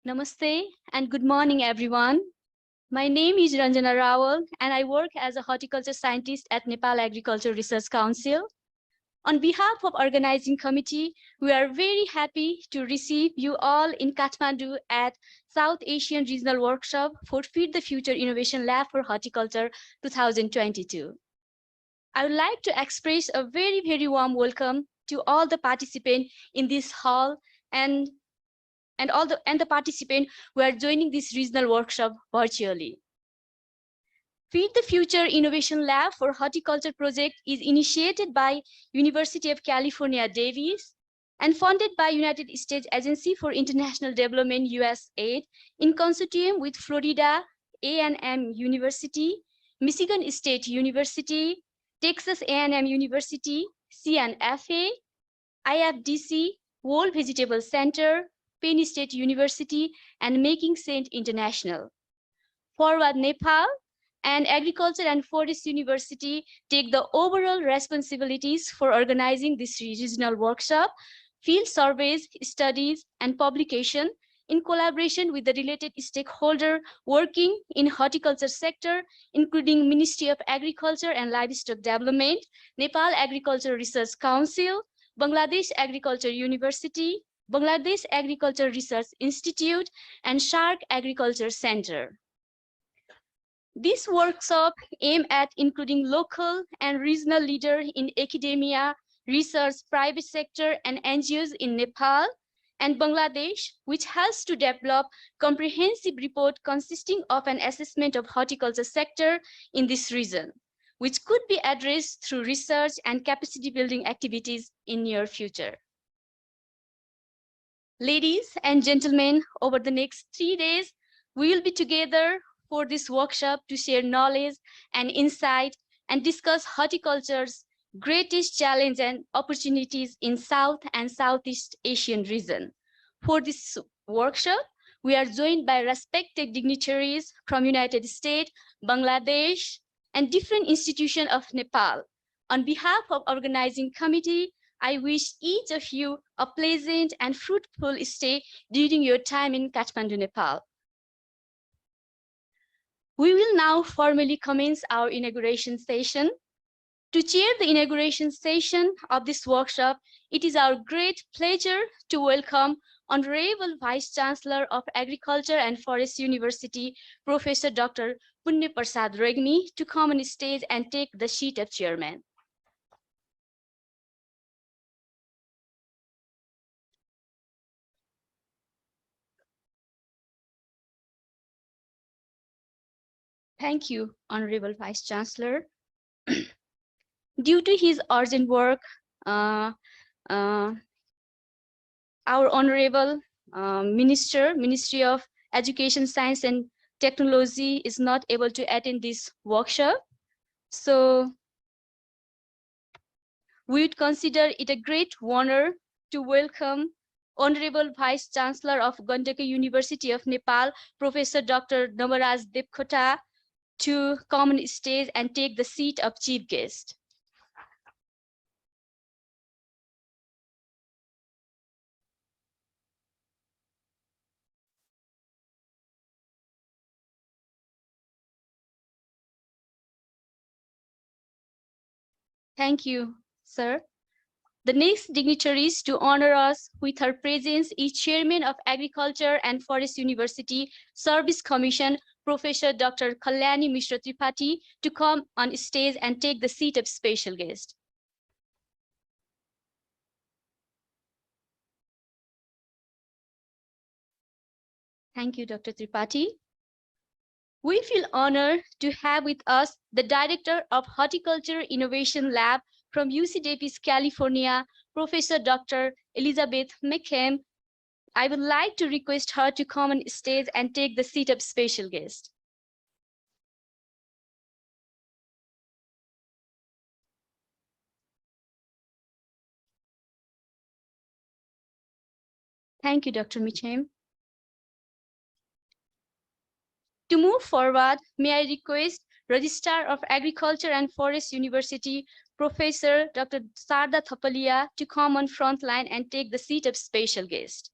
Namaste and good morning, everyone. My name is Ranjana Rawal and I work as a horticulture scientist at Nepal Agriculture Research Council. On behalf of organizing committee, we are very happy to receive you all in Kathmandu at South Asian Regional Workshop for Feed the Future Innovation Lab for Horticulture 2022. I would like to express a very warm welcome to all the participants in this hall and the participants who are joining this regional workshop virtually. Feed the Future Innovation Lab for Horticulture project is initiated by University of California, Davis and funded by United States Agency for International Development USAID in consortium with Florida A&M University, Michigan State University, Texas A&M University, CNFA, IFDC, World Vegetable Center, Penn State University, and Making Saint International. Forward Nepal and Agriculture and Forest University take the overall responsibilities for organizing this regional workshop, field surveys, studies, and publication in collaboration with the related stakeholder working in horticulture sector, including Ministry of Agriculture and Livestock Development, Nepal Agriculture Research Council, Bangladesh Agriculture University, Bangladesh Agriculture Research Institute, and Shark Agriculture Center. This workshop aims at including local and regional leaders in academia, research, private sector, and NGOs in Nepal and Bangladesh, which has to develop comprehensive report consisting of an assessment of horticulture sector in this region, which could be addressed through research and capacity building activities in near future. Ladies and gentlemen, over the next 3 days, we will be together for this workshop to share knowledge and insight and discuss horticulture's greatest challenge and opportunities in South and Southeast Asian region. For this workshop, we are joined by respected dignitaries from United States, Bangladesh, and different institutions of Nepal. On behalf of organizing committee, I wish each of you a pleasant and fruitful stay during your time in Kathmandu, Nepal. We will now formally commence our inauguration session. To chair the inauguration session of this workshop, it is our great pleasure to welcome Honorable Vice Chancellor of Agriculture and Forest University, Professor Dr. Punya Prasad Regmi, to come on stage and take the seat of chairman. Thank you, Honorable Vice Chancellor. Due to his urgent work, our Honorable Ministry of Education, Science and Technology is not able to attend this workshop. So we would consider it a great honor to welcome Honorable Vice Chancellor of Gandaki University of Nepal, Professor Dr. Namaraj Devkota, to come on stage and take the seat of chief guest. Thank you, sir. The next dignitaries to honor us with her presence is Chairman of Agriculture and Forest University Service Commission, Professor Dr. Kalyani Mishra Tripathi, to come on stage and take the seat of special guest. Thank you, Dr. Tripathi. We feel honored to have with us the Director of Horticulture Innovation Lab from UC Davis, California, Professor Dr. Elizabeth Mitcham. I would like to request her to come on stage and take the seat of special guest. Thank you, Dr. Mitcham. To move forward, may I request Registrar of Agriculture and Forest University, Professor Dr. Sarda Thapalia, to come on front line and take the seat of special guest.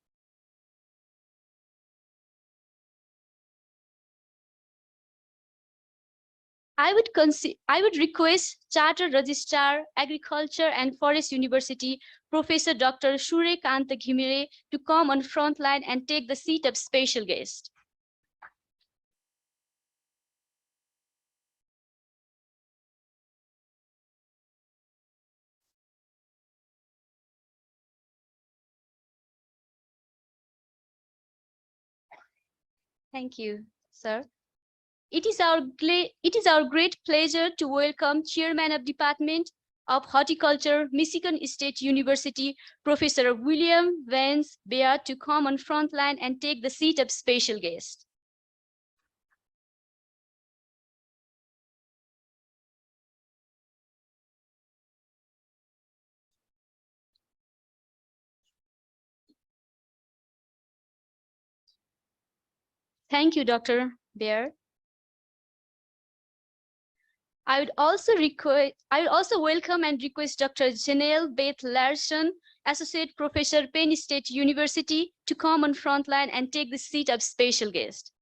I would request Chartered Registrar, Agriculture and Forest University, Professor Dr. Suryakanta Ghimire to come on front line and take the seat of special guest. Thank you, sir. It is our great pleasure to welcome Chairman of Department of Horticulture, Michigan State University, Professor William Vance Beard to come on front line and take the seat of special guest. Thank you, Dr. Beard. I would also welcome and request Dr. Janelle Beth Larson, Associate Professor, Penn State University, to come on front line and take the seat of special guest.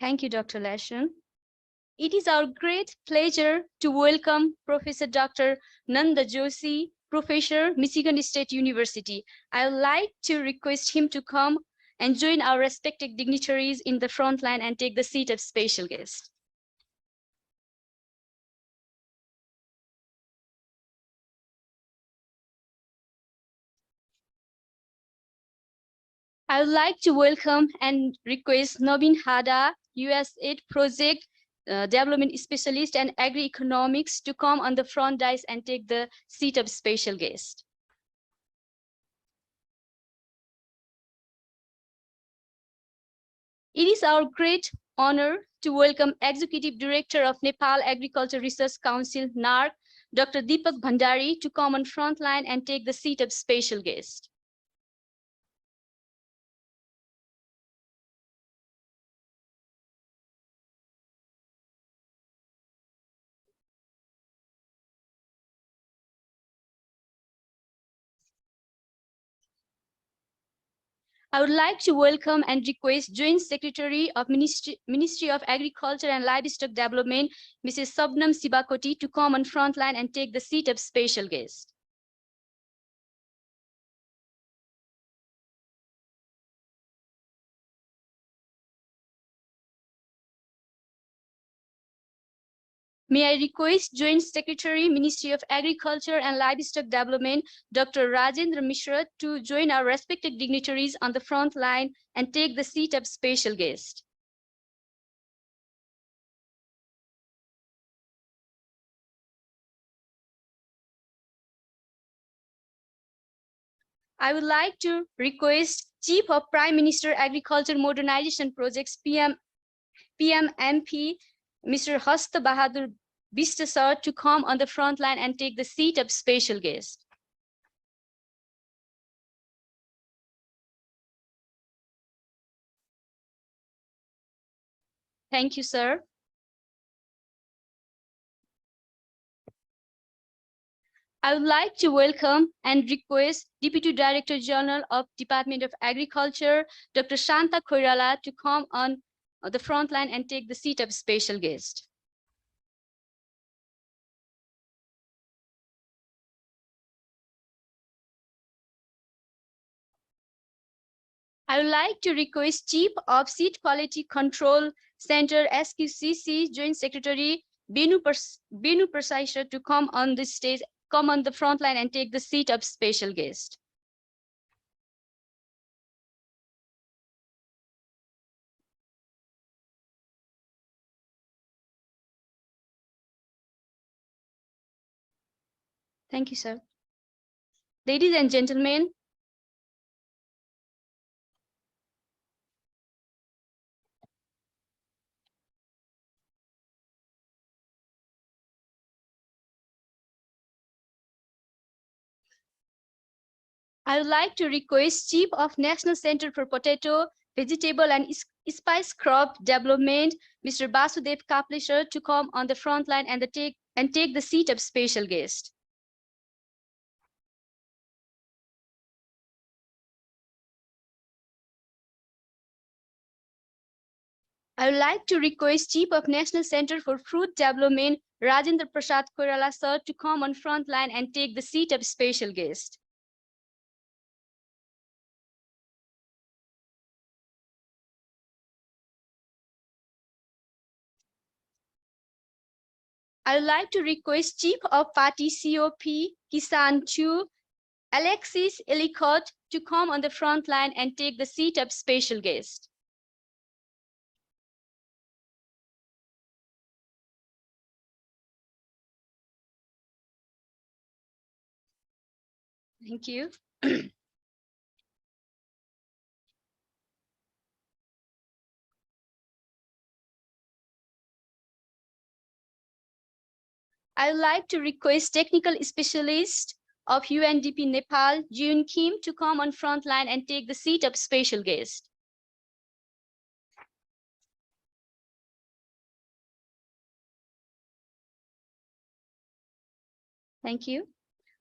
Thank you, Dr. Larson. It is our great pleasure to welcome Professor Dr. Nanda Joshi, Professor, Michigan State University. I would like to request him to come and join our respected dignitaries in the front line and take the seat of special guest. I would like to welcome and request Nobin Hada, USAID Project Development Specialist and Agri-Economics to come on the front dais and take the seat of special guest. It is our great honor to welcome Executive Director of Nepal Agriculture Research Council, NARC, Dr. Deepak Bhandari to come on front line and take the seat of special guest. I would like to welcome and request Joint Secretary of Ministry of Agriculture and Livestock Development, Mrs. Sabnam Sibakoti, to come on front line and take the seat of special guest. May I request Joint Secretary, Ministry of Agriculture and Livestock Development, Dr. Rajendra Mishra, to join our respected dignitaries on the front line and take the seat of special guest. I would like to request Chief of Prime Minister Agriculture Modernization Projects, PMMP, Mr. Hasta Bahadur Bistasar to come on the front line and take the seat of special guest. Thank you, sir. I would like to welcome and request Deputy Director General of Department of Agriculture, Dr. Shanta Koirala, to come on the front line and take the seat of special guest. I would like to request Chief of Seed Quality Control Center, SQCC, Joint Secretary Benu Prasaisha to come on the stage, come on the front line and take the seat of special guest. Thank you, sir. Ladies and gentlemen, I would like to request Chief of National Center for Potato, Vegetable and Spice Crop Development, Mr. Basudev Kaplesher, to come on the front line and take the seat of special guest. I would like to request Chief of National Center for Fruit Development, Rajendra Prasad Koirala sir, to come on front line and take the seat of special guest. I would like to request Chief of Party COP, Kisan Chu, Alexis Ellicott, to come on the front line and take the seat of special guest. Thank you. I would like to request technical specialist of UNDP Nepal, June Kim, to come on front line and take the seat of special guest. Thank you.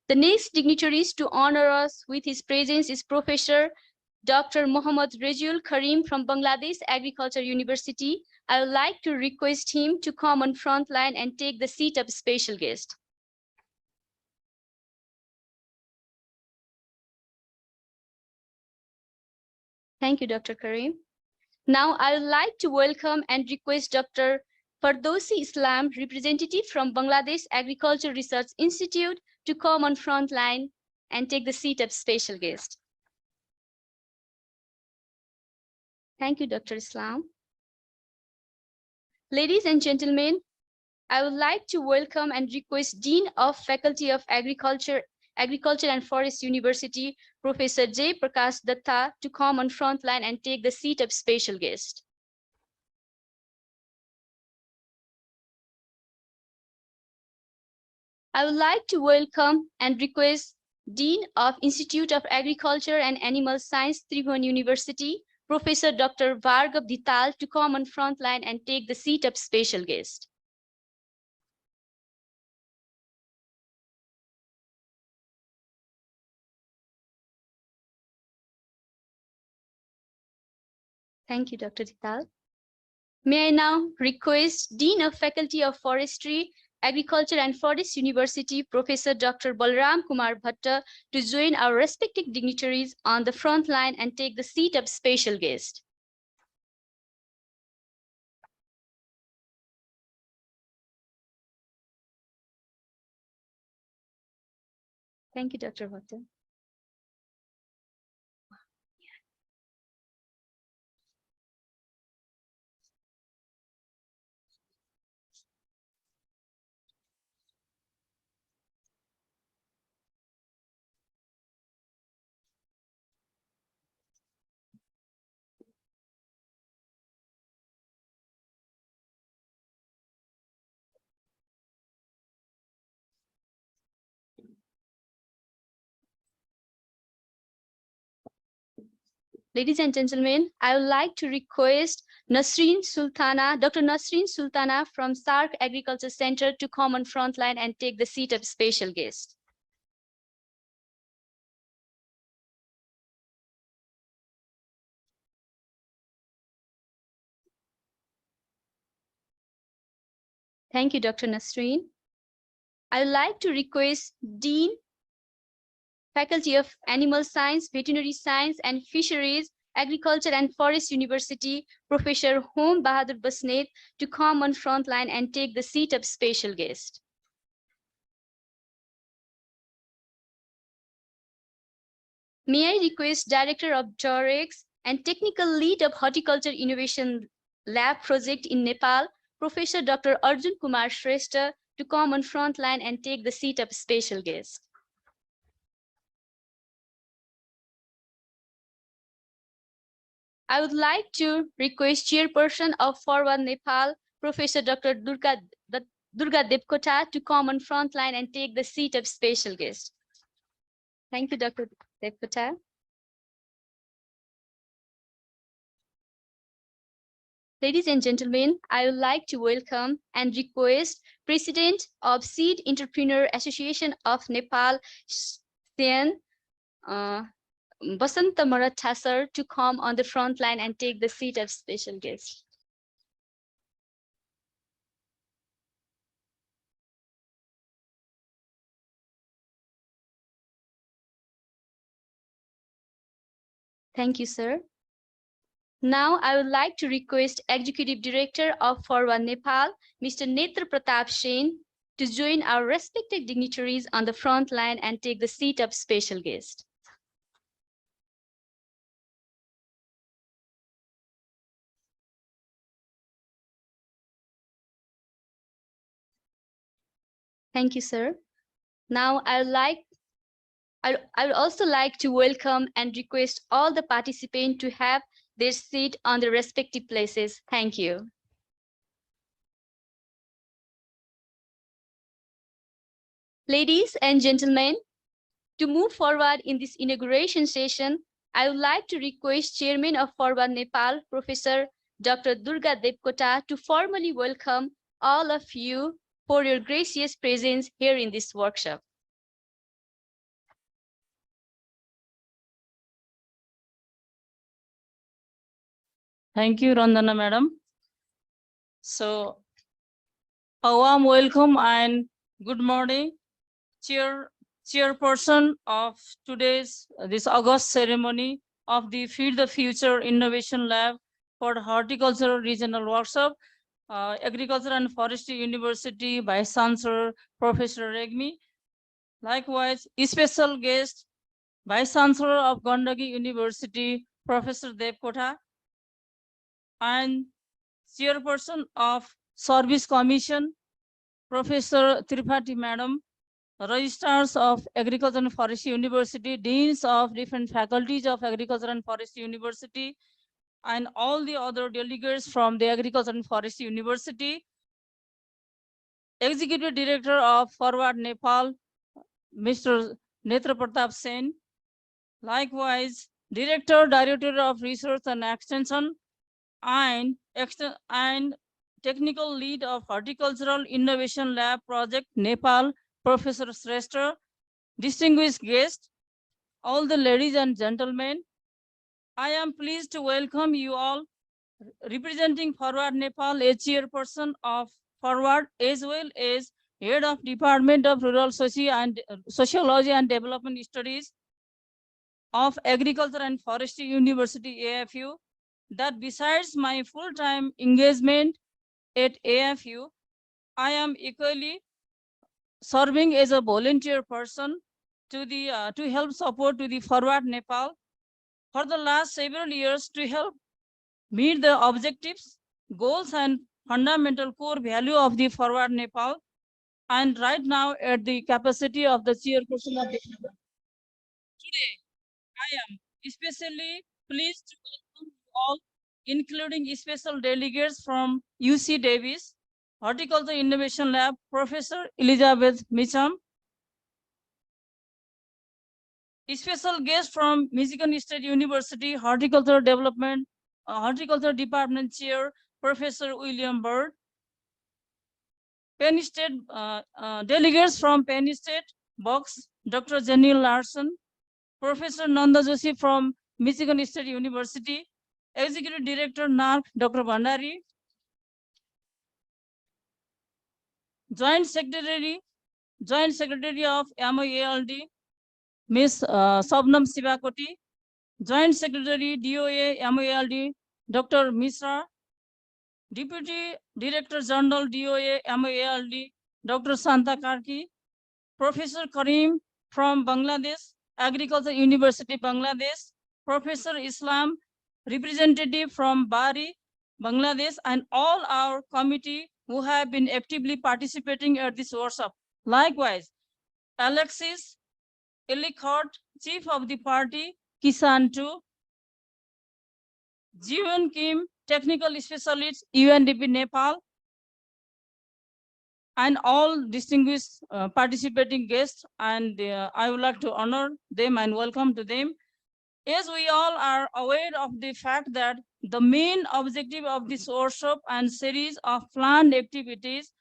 The next dignitaries to honor us with his presence is Professor Dr. Mohammad Rejul Karim from Bangladesh Agriculture University. I would like to request him to come on front line and take the seat of special guest. Thank you, Dr. Karim. Now I would like to welcome and request Dr. Fardowsi Islam, representative from Bangladesh Agriculture Research Institute, to come on front line and take the seat of special guest. Thank you, Dr. Islam. Ladies and gentlemen, I would like to welcome and request Dean of Faculty of Agriculture and Forest University, Professor J. Prakash Datta, to come on front line and take the seat of special guest. I would like to welcome and request Dean of Institute of Agriculture and Animal Science, Tribhuvan University, Professor Dr. Bhargav Dhital, to come on front line and take the seat of special guest. Thank you, Dr. Dhital. May I now request Dean of Faculty of Forestry, Agriculture and Forest University, Professor Dr. Balram Kumar Bhatta, to join our respective dignitaries on the front line and take the seat of special guest. Thank you, Dr. Bhatta. Ladies and gentlemen, I would like to request Nasreen Sultana, Dr. Nasreen Sultana from SARC Agriculture Center, to come on front line and take the seat of special guest. Thank you, Dr. Nasreen. I would like to request Dean, Faculty of Animal Science, Veterinary Science and Fisheries, Agriculture and Forest University, Professor Hom Bahadur Basnet, to come on front line and take the seat of special guest. May I request Director of JOREX and Technical Lead of Horticulture Innovation Lab Project in Nepal, Professor Dr. Arjun Kumar Shrestha, to come on front line and take the seat of special guest. I would like to request Chairperson of Forward Nepal, Professor Dr. Durga Devkota, to come on front line and take the seat of special guest. Thank you, Dr. Devkota. Ladies and gentlemen, I would like to welcome and request President of Seed Entrepreneur Association of Nepal, Sen Basanta Maratha sir, to come on the front line and take the seat of special guest. Thank you, sir. Now, I would like to request Executive Director of Forward Nepal, Mr. Netra Pratap Sen, to join our respected dignitaries on the front line and take the seat of special guest. Thank you, sir. Now, I would also like to welcome and request all the participants to have their seat on their respective places. Thank you. Ladies and gentlemen, to move forward in this inauguration session, I would like to request Chairman of Forward Nepal, Professor Dr. Durga Devkota, to formally welcome all of you for your gracious presence here in this workshop. Thank you, Randana Madam. So, a warm welcome and good morning, Chairperson of today's this August ceremony of the Feed the Future Innovation Lab for the Horticulture Regional Workshop, Agriculture and Forestry University Vice Chancellor Professor Regmi. Likewise, special guest Vice Chancellor of Gandagi University Professor Devkota, and Chairperson of Service Commission Professor Tripathi Madam, registrars of Agriculture and Forestry University, deans of different faculties of Agriculture and Forestry University, and all the other delegates from the Agriculture and Forestry University, Executive Director of Forward Nepal, Mr. Netra Pratap Sen, likewise, Director of Research and Extension, and Technical Lead of Horticultural Innovation Lab Project Nepal, Professor Shrestha, distinguished guests, all the ladies and gentlemen, I am pleased to welcome you all representing Forward Nepal, a chairperson of Forward, as well as head of Department of Rural Sociology and Development Studies of Agriculture and Forestry University, AFU, that besides my full-time engagement at AFU, I am equally serving as a volunteer person to help support to the Forward Nepal for the last several years to help meet the objectives, goals, and fundamental core value of the Forward Nepal. And right now, at the capacity of the chairperson of the today, I am especially pleased to welcome you all, including special delegates from UC Davis, Horticulture Innovation Lab, Professor Elizabeth Mitcham, special guest from Michigan State University, Horticulture Department Chair, Professor William Bird, Penn State delegates from Penn State, Box, Dr. Jenny Larson, Professor Nanda Joshi from Michigan State University, Executive Director NARC, Dr. Bhandari, Joint Secretary of MOALD, Ms. Sabnam Sivakoti, Joint Secretary DOA MOALD, Dr. Misra, Deputy Director General DOA MOALD, Dr. Santa Karki, Professor Karim from Bangladesh, Agriculture University, Bangladesh, Professor Islam, representative from Bari, Bangladesh, and all our committee who have been actively participating at this workshop. Likewise, Alexis Ellicott, Chief of the Party, Kisan 2, Jiwon Kim, Technical Specialist, UNDP Nepal, and all distinguished participating guests, and I would like to honor them and welcome to them. As we all are aware of the fact that the main objective of this workshop and series of planned activities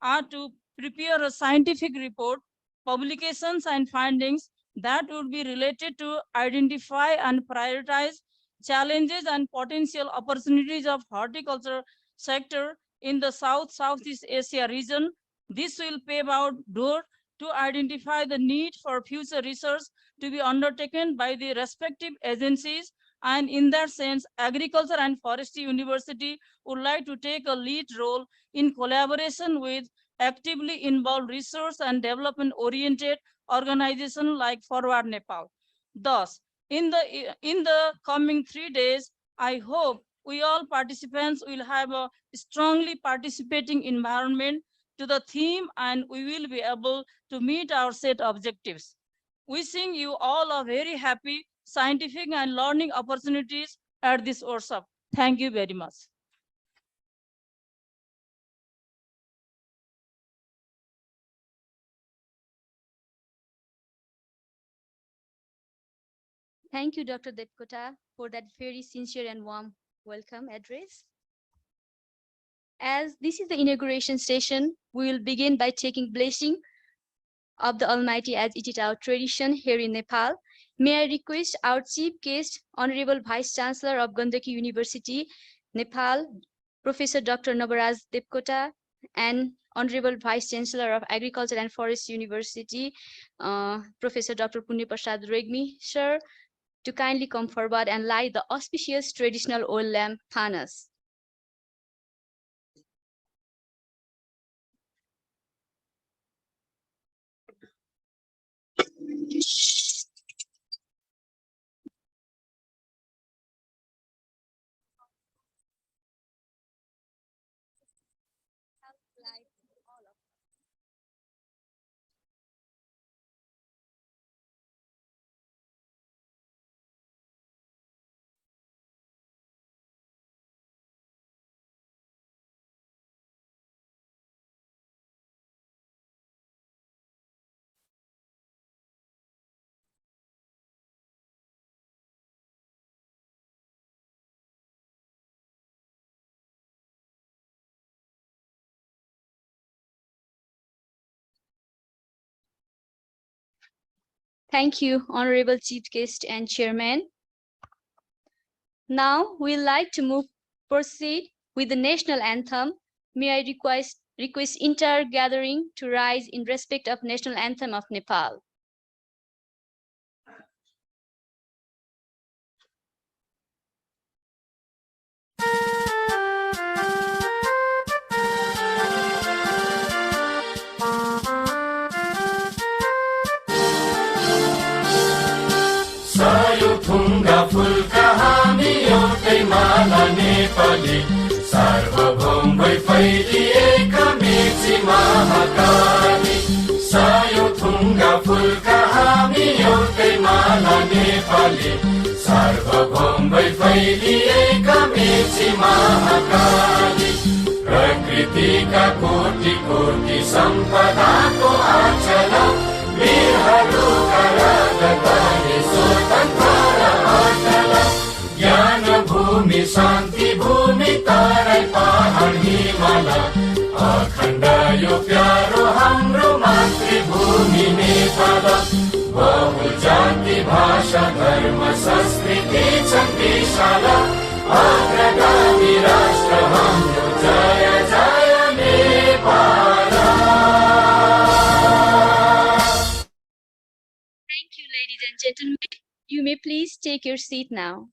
are to prepare a scientific report, publications and findings that would be related to identify and prioritize challenges and potential opportunities of horticulture sector in the Southeast Asia region. This will pave out door to identify the need for future research to be undertaken by the respective agencies And in that sense, Agriculture and Forestry University would like to take a lead role in collaboration with actively involved research and development oriented organizations like Forward Nepal. Thus, in the coming 3 days, I hope we all participants will have a strongly participating environment to the theme, and we will be able to meet our set objectives. Wishing you all a very happy scientific and learning opportunities at this workshop. Thank you very much. Thank you, Dr. Devkota, for that very sincere and warm welcome address. As this is the inauguration session, we will begin by taking blessing of the Almighty as it is our tradition here in Nepal. May I request our chief guest, Honorable Vice Chancellor of Gandaki University, Nepal, Professor Dr. Nabaraj Devkota, and Honorable Vice Chancellor of Agriculture and Forest University, Professor Dr. Punya Prasad Regmi, sir, to kindly come forward and light the auspicious traditional oil lamp harness. Thank you, Honorable Chief Guest and Chairman. Now we'd like to proceed with the national anthem. May I request entire gathering to rise in respect of national anthem of Nepal. थुङ्गा phulka हामी एउटै माला नेपाली सार्वभौम भई फैलिएका मेची महाकाली सायो थुङ्गा फुलका हामी एउटै माला नेपाली सार्वभौम भई फैलिएका मेची महाकाली प्रकृतिका कोटि कोटि सम्पदाको आचल वीरहरूका राजधानी स्वतन्त्र र अटल ज्ञान भूमि शान्ति भूमि तराई पहाड हिमाल अखण्ड यो प्यारो हाम्रो मातृभूमि नेपाल बहु जाति भाषा धर्म संस्कृति छन् विशाल अग्रगामी राष्ट्र हाम्रो जय जय Nepal. Ladies and gentlemen, you may please take your seat now.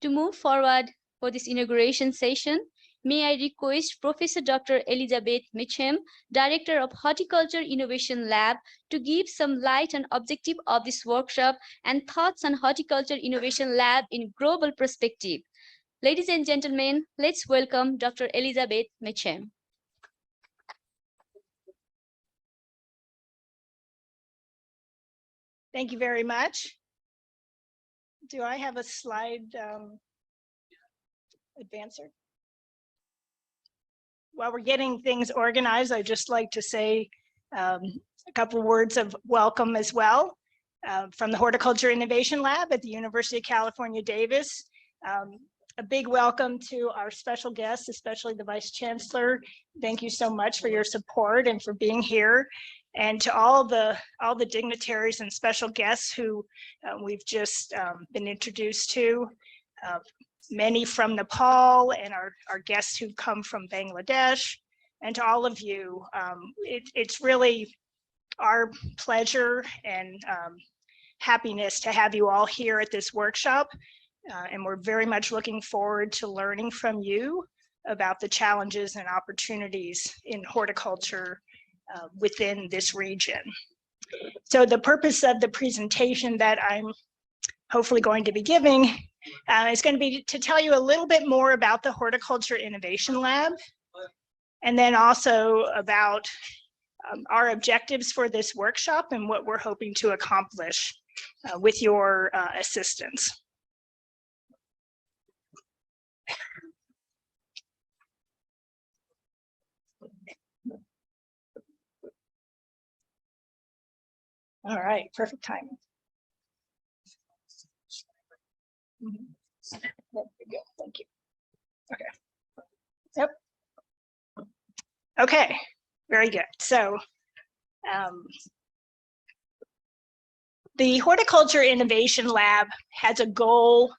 To move forward for this inauguration session, may I request Professor Dr. Elizabeth Mitcham, Director of Horticulture Innovation Lab, to give some light and objective of this workshop and thoughts on Horticulture Innovation Lab in global perspective. Ladies and gentlemen, let's welcome Dr. Elizabeth Mitcham. Thank you very much. Do I have a slide advancer? While we're getting things organized, I'd just like to say a couple words of welcome as well from the Horticulture Innovation Lab at the University of California, Davis. A big welcome to our special guests, especially the Vice Chancellor. Thank you so much for your support and for being here. And to all the dignitaries and special guests who we've just been introduced to, many from Nepal and our guests who come from Bangladesh, and to all of you, it's really our pleasure and happiness to have you all here at this workshop. And we're very much looking forward to learning from you about the challenges and opportunities in horticulture within this region. So the purpose of the presentation that I'm hopefully going to be giving is going to be to tell you a little bit more about the Horticulture Innovation Lab, and then also about our objectives for this workshop and what we're hoping to accomplish with your assistance. All right, perfect timing. There we go. Thank you. Okay. Yep. Okay, very good. So the Horticulture Innovation Lab has a goal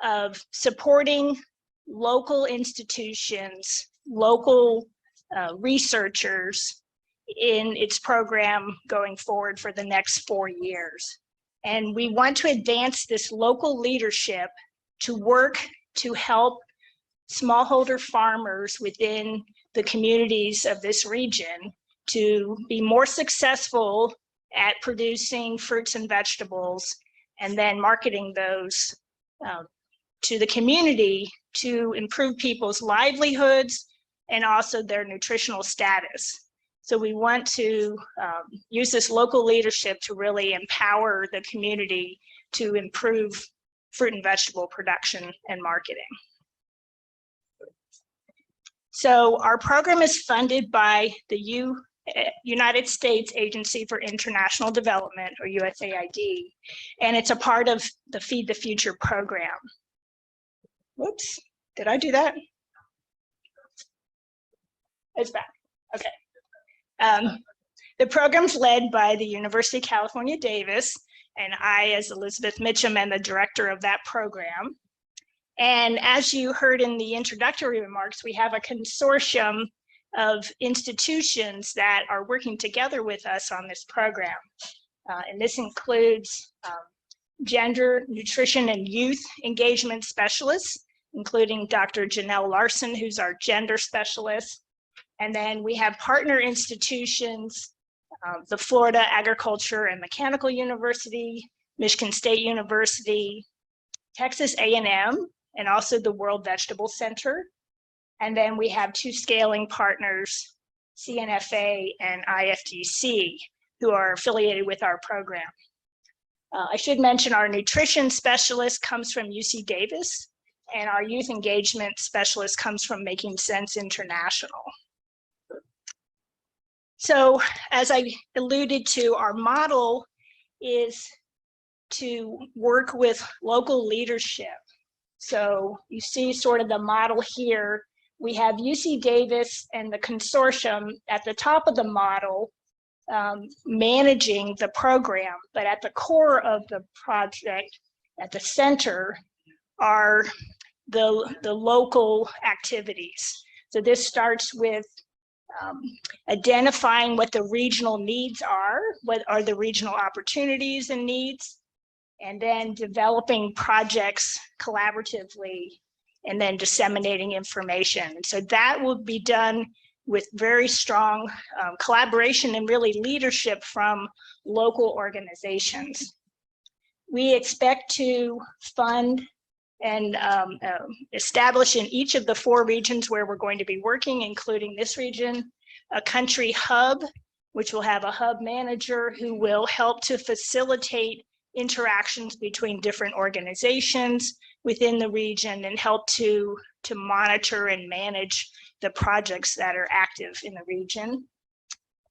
of supporting local institutions, local researchers in its program going forward for the next 4 years. And we want to advance this local leadership to work to help smallholder farmers within the communities of this region to be more successful at producing fruits and vegetables and then marketing those to the community to improve people's livelihoods and also their nutritional status. So we want to use this local leadership to really empower the community to improve fruit and vegetable production and marketing. So our program is funded by the United States Agency for International Development, or USAID, and it's a part of the Feed the Future program. Whoops, did I do that? It's back, okay. The program's led by the University of California, Davis, and I, as Elizabeth Mitcham, am the director of that program. And as you heard in the introductory remarks, we have a consortium of institutions that are working together with us on this program. And this includes gender, nutrition, and youth engagement specialists, including Dr. Janelle Larson, who's our gender specialist. And then we have partner institutions, the Florida Agriculture and Mechanical University, Michigan State University, Texas A&M, and also the World Vegetable Center. And then we have 2 scaling partners, CNFA and IFDC, who are affiliated with our program. I should mention our nutrition specialist comes from UC Davis, and our youth engagement specialist comes from Making Sense International. So as I alluded to, our model is to work with local leadership. So you see sort of the model here. We have UC Davis and the consortium at the top of the model managing the program, but at the core of the project, at the center, are the local activities. So this starts with identifying what the regional needs are, what are the regional opportunities and needs, and then developing projects collaboratively, and then disseminating information. So that will be done with very strong collaboration and really leadership from local organizations. We expect to fund and establish in each of the 4 regions where we're going to be working, including this region, a country hub, which will have a hub manager who will help to facilitate interactions between different organizations within the region and help to monitor and manage the projects that are active in the region.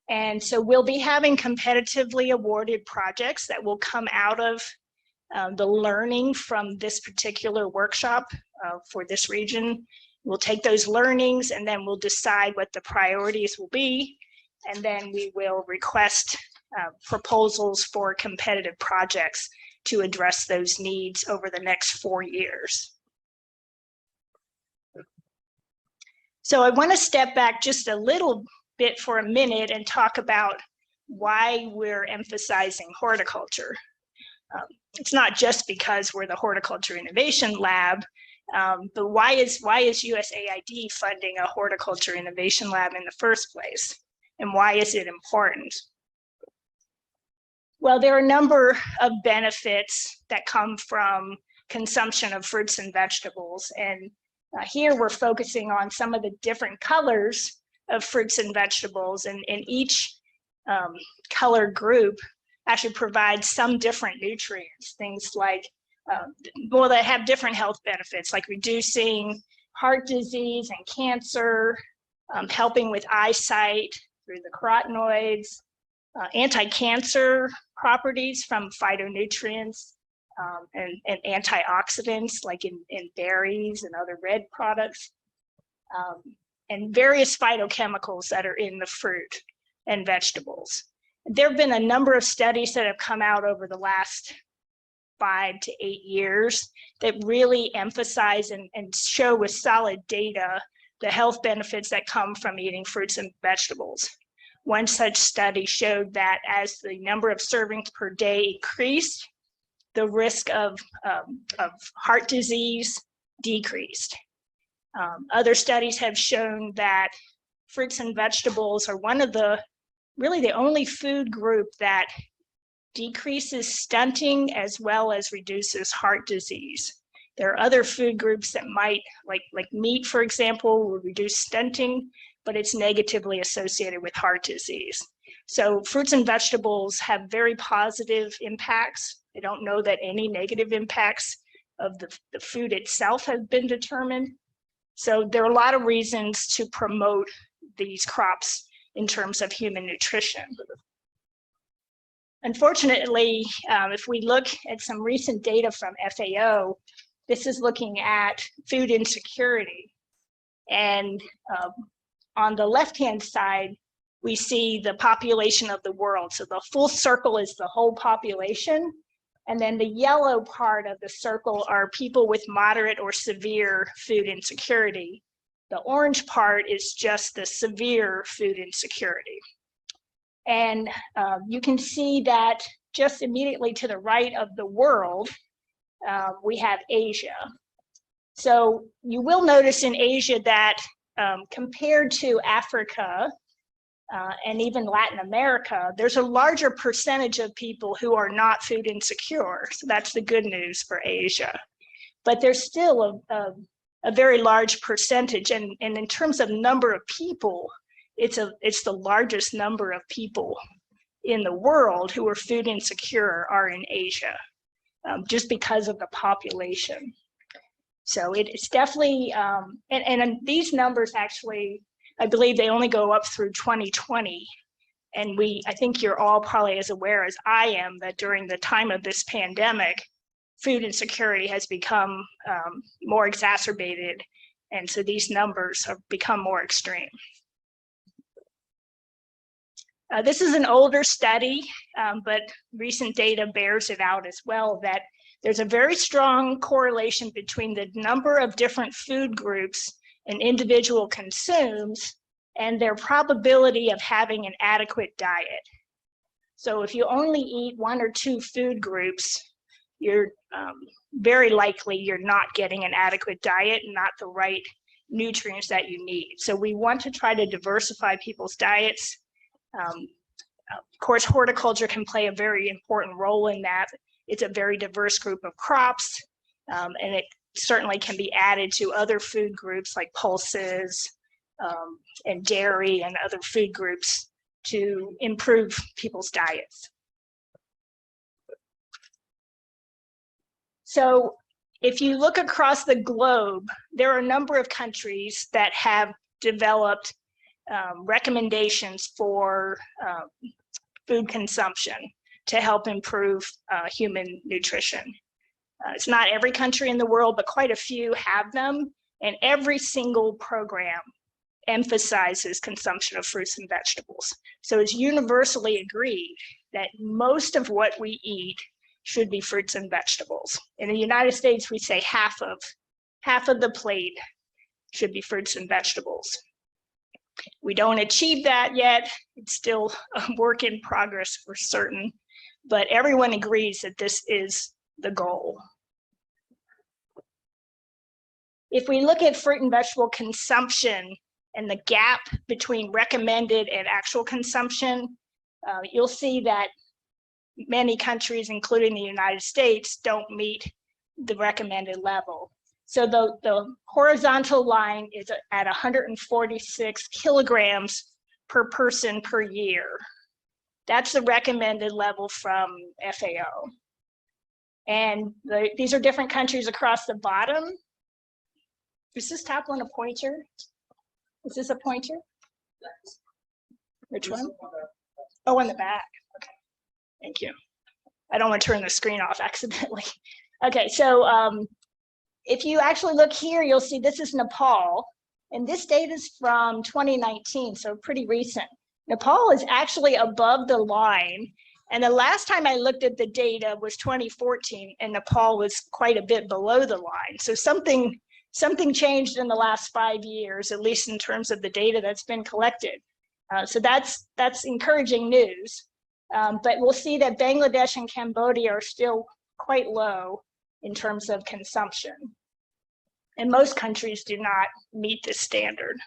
And so we'll be having competitively awarded projects that will come out of the learning from this particular workshop for this region. We'll take those learnings and then we'll decide what the priorities will be. And then we will request proposals for competitive projects to address those needs over the next 4 years. So I want to step back just a little bit for a minute and talk about why we're emphasizing horticulture. It's not just because we're the Horticulture Innovation Lab, but why is USAID funding a Horticulture Innovation Lab in the first place? And why is it important? Well, there are a number of benefits that come from consumption of fruits and vegetables. And here we're focusing on some of the different colors of fruits and vegetables, and each color group actually provides some different nutrients, things like, well, that have different health benefits, like reducing heart disease and cancer, helping with eyesight through the carotenoids, anti-cancer properties from phytonutrients, and antioxidants like in berries and other red products, and various phytochemicals that are in the fruit and vegetables. There have been a number of studies that have come out over the last 5 to 8 years that really emphasize and show with solid data the health benefits that come from eating fruits and vegetables. One such study showed that as the number of servings per day increased, the risk of heart disease decreased. Other studies have shown that fruits and vegetables are one of really the only food group that decreases stunting as well as reduces heart disease. There are other food groups that might, like meat, for example, will reduce stunting, but it's negatively associated with heart disease. So fruits and vegetables have very positive impacts. I don't know that any negative impacts of the food itself have been determined. So there are a lot of reasons to promote these crops in terms of human nutrition. Unfortunately, if we look at some recent data from FAO, this is looking at food insecurity. And on the left-hand side, we see the population of the world. So the full circle is the whole population. And then the yellow part of the circle are people with moderate or severe food insecurity. The orange part is just the severe food insecurity. And you can see that just immediately to the right of the world, we have Asia. So you will notice in Asia that compared to Africa and even Latin America, there's a larger percentage of people who are not food insecure. So that's the good news for Asia. But there's still a very large percentage. And in terms of number of people, it's the largest number of people in the world who are food insecure are in Asia, just because of the population. So it's definitely, and these numbers actually, I believe they only go up through 2020. And I think you're all probably as aware as I am that during the time of this pandemic, food insecurity has become more exacerbated. And so these numbers have become more extreme. This is an older study, but recent data bears it out as well, that there's a very strong correlation between the number of different food groups an individual consumes and their probability of having an adequate diet. So if you only eat 1 or 2 food groups, you're very likely you're not getting an adequate diet and not the right nutrients that you need. So we want to try to diversify people's diets. Of course, horticulture can play a very important role in that. It's a very diverse group of crops, and it certainly can be added to other food groups like pulses and dairy and other food groups to improve people's diets. So if you look across the globe, there are a number of countries that have developed recommendations for food consumption to help improve human nutrition. It's not every country in the world, but quite a few have them, and every single program emphasizes consumption of fruits and vegetables. So it's universally agreed that most of what we eat should be fruits and vegetables. In the United States, we say half of the plate should be fruits and vegetables. We don't achieve that yet. It's still a work in progress for certain, but everyone agrees that this is the goal. If we look at fruit and vegetable consumption and the gap between recommended and actual consumption, you'll see that many countries, including the United States, don't meet the recommended level. So the horizontal line is at 146 kilograms per person per year. That's the recommended level from FAO. And these are different countries across the bottom. Is this top one a pointer? Is this a pointer? Which one? Oh, on the back. Okay, thank you. I don't want to turn the screen off accidentally. Okay, so if you actually look here, you'll see this is Nepal, and this data is from 2019, so pretty recent. Nepal is actually above the line, and the last time I looked at the data was 2014, and Nepal was quite a bit below the line. So something changed in the last 5 years, at least in terms of the data that's been collected. So that's encouraging news. But we'll see that Bangladesh and Cambodia are still quite low in terms of consumption. And most countries do not meet this standard.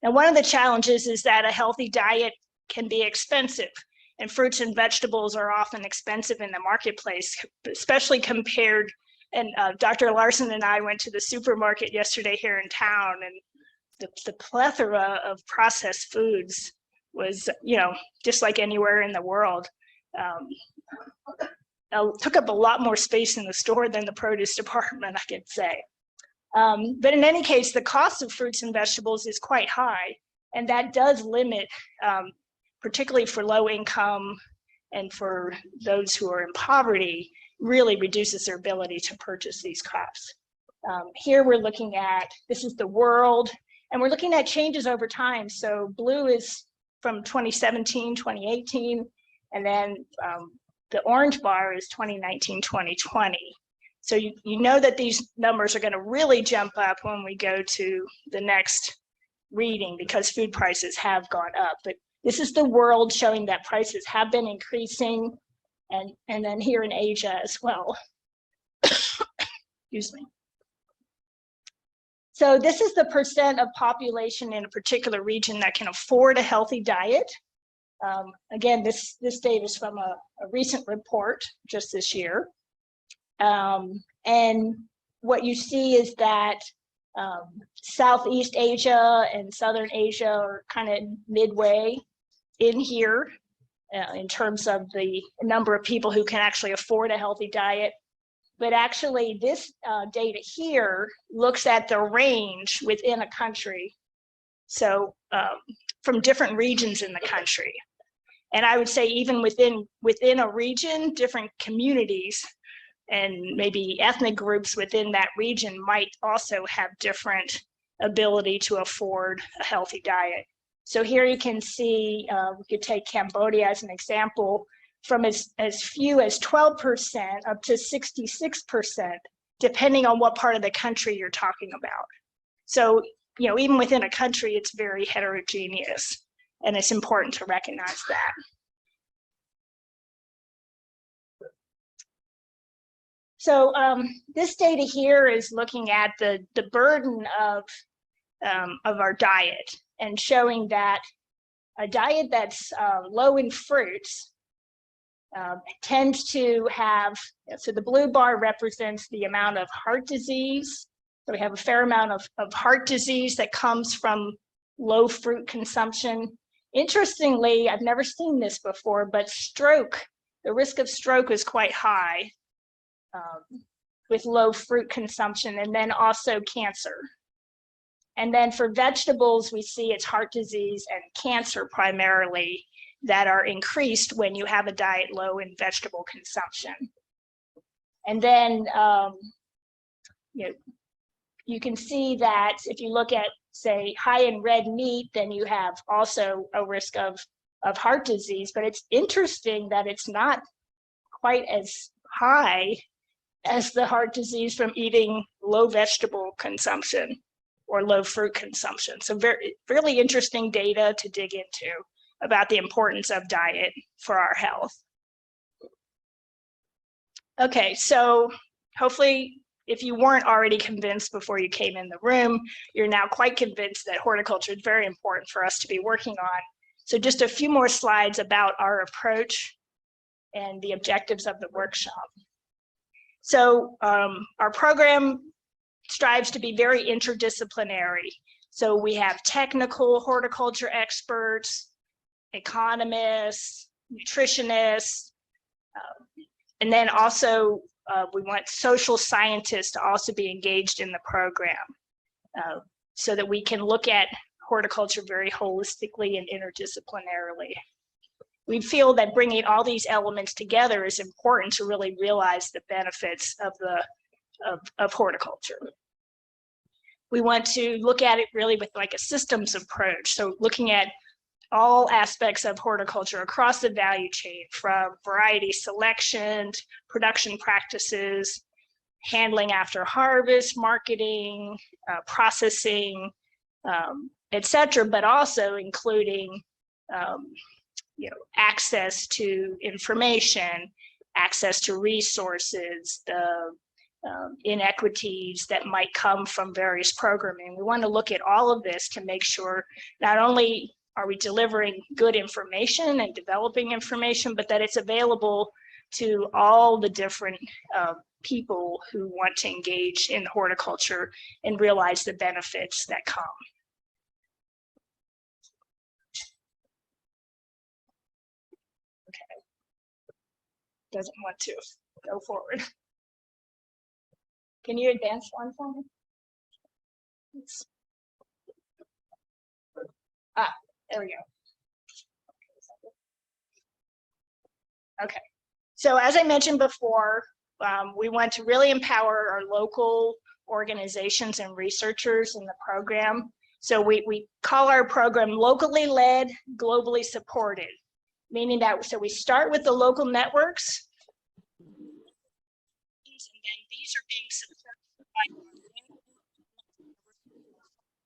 Now, one of the challenges is that a healthy diet can be expensive, and fruits and vegetables are often expensive in the marketplace, especially compared. And Dr. Larson and I went to the supermarket yesterday here in town, and the plethora of processed foods was, just like anywhere in the world. Took up a lot more space in the store than the produce department, I could say. But in any case, the cost of fruits and vegetables is quite high, and that does limit, particularly for low income and for those who are in poverty, really reduces their ability to purchase these crops. Here we're looking at, this is the world, and we're looking at changes over time. So blue is from 2017, 2018, and then the orange bar is 2019, 2020. So you know that these numbers are going to really jump up when we go to the next reading, because food prices have gone up. But this is the world showing that prices have been increasing, and then here in Asia as well. Excuse me. So this is the percent of population in a particular region that can afford a healthy diet. Again, this data is from a recent report just this year. And what you see is that Southeast Asia and Southern Asia are kind of midway in here in terms of the number of people who can actually afford a healthy diet. But actually this data here looks at the range within a country. So from different regions in the country. And I would say even within a region, different communities and maybe ethnic groups within that region might also have different ability to afford a healthy diet. So here you can see, we could take Cambodia as an example, from as few as 12% up to 66%, depending on what part of the country you're talking about. So, even within a country, it's very heterogeneous, and it's important to recognize that. So this data here is looking at the burden of our diet, and showing that a diet that's low in fruits tends to have, so the blue bar represents the amount of heart disease. So we have a fair amount of heart disease that comes from low fruit consumption. Interestingly, I've never seen this before, but stroke, the risk of stroke is quite high with low fruit consumption, and then also cancer. And then for vegetables, we see it's heart disease and cancer primarily that are increased when you have a diet low in vegetable consumption. And then you can see that if you look at, say, high in red meat, then you have also a risk of heart disease. But it's interesting that it's not quite as high as the heart disease from eating low vegetable consumption. or low fruit consumption. So really interesting data to dig into about the importance of diet for our health. Okay, so hopefully if you weren't already convinced before you came in the room, you're now quite convinced that horticulture is very important for us to be working on. So just a few more slides about our approach and the objectives of the workshop. So our program strives to be very interdisciplinary. So we have technical horticulture experts, economists, nutritionists, and then also we want social scientists to also be engaged in the program so that we can look at horticulture very holistically and interdisciplinarily. We feel that bringing all these elements together is important to really realize the benefits of horticulture. We want to look at it really with like a systems approach. So looking at all aspects of horticulture across the value chain, from variety selection, production practices, handling after harvest, marketing, processing, etc., but also including access to information, access to resources, the inequities that might come from various programming. We want to look at all of this to make sure not only are we delivering good information and developing information, but that it's available to all the different people who want to engage in horticulture and realize the benefits that come. Okay. Doesn't want to go forward. Can you advance one for me? There we go. Okay, so as I mentioned before, we want to really empower our local organizations and researchers in the program. So we call our program locally led, globally supported, meaning that so we start with the local networks, and then these are being supported by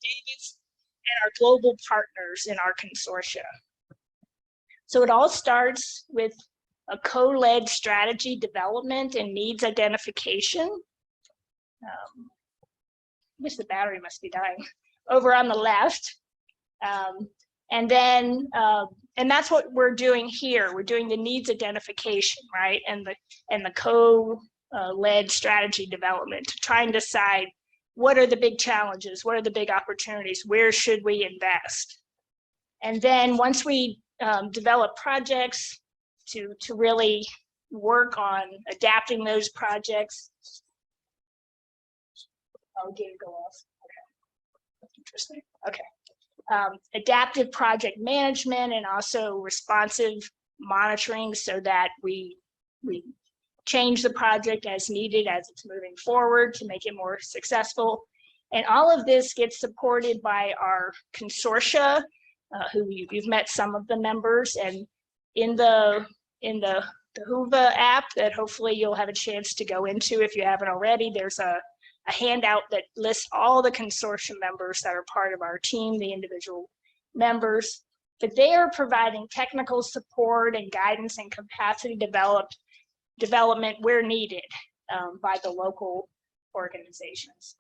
Davis and our global partners in our consortia. So it all starts with a co-led strategy development and needs identification. I guess the battery must be dying. Over on the left. And that's what we're doing here. We're doing the needs identification, right? And the co-led strategy development to try and decide what are the big challenges, what are the big opportunities, where should we invest? And then once we develop projects to really work on adapting those projects. Oh, did it go off? Okay, that's interesting. Okay. Adaptive project management and also responsive monitoring so that we change the project as needed as it's moving forward to make it more successful. And all of this gets supported by our consortia, who you've met some of the members, and in the Whova app that hopefully you'll have a chance to go into if you haven't already, there's a handout that lists all the consortium members that are part of our team, the individual members, but they are providing technical support and guidance and capacity development where needed by the local organizations.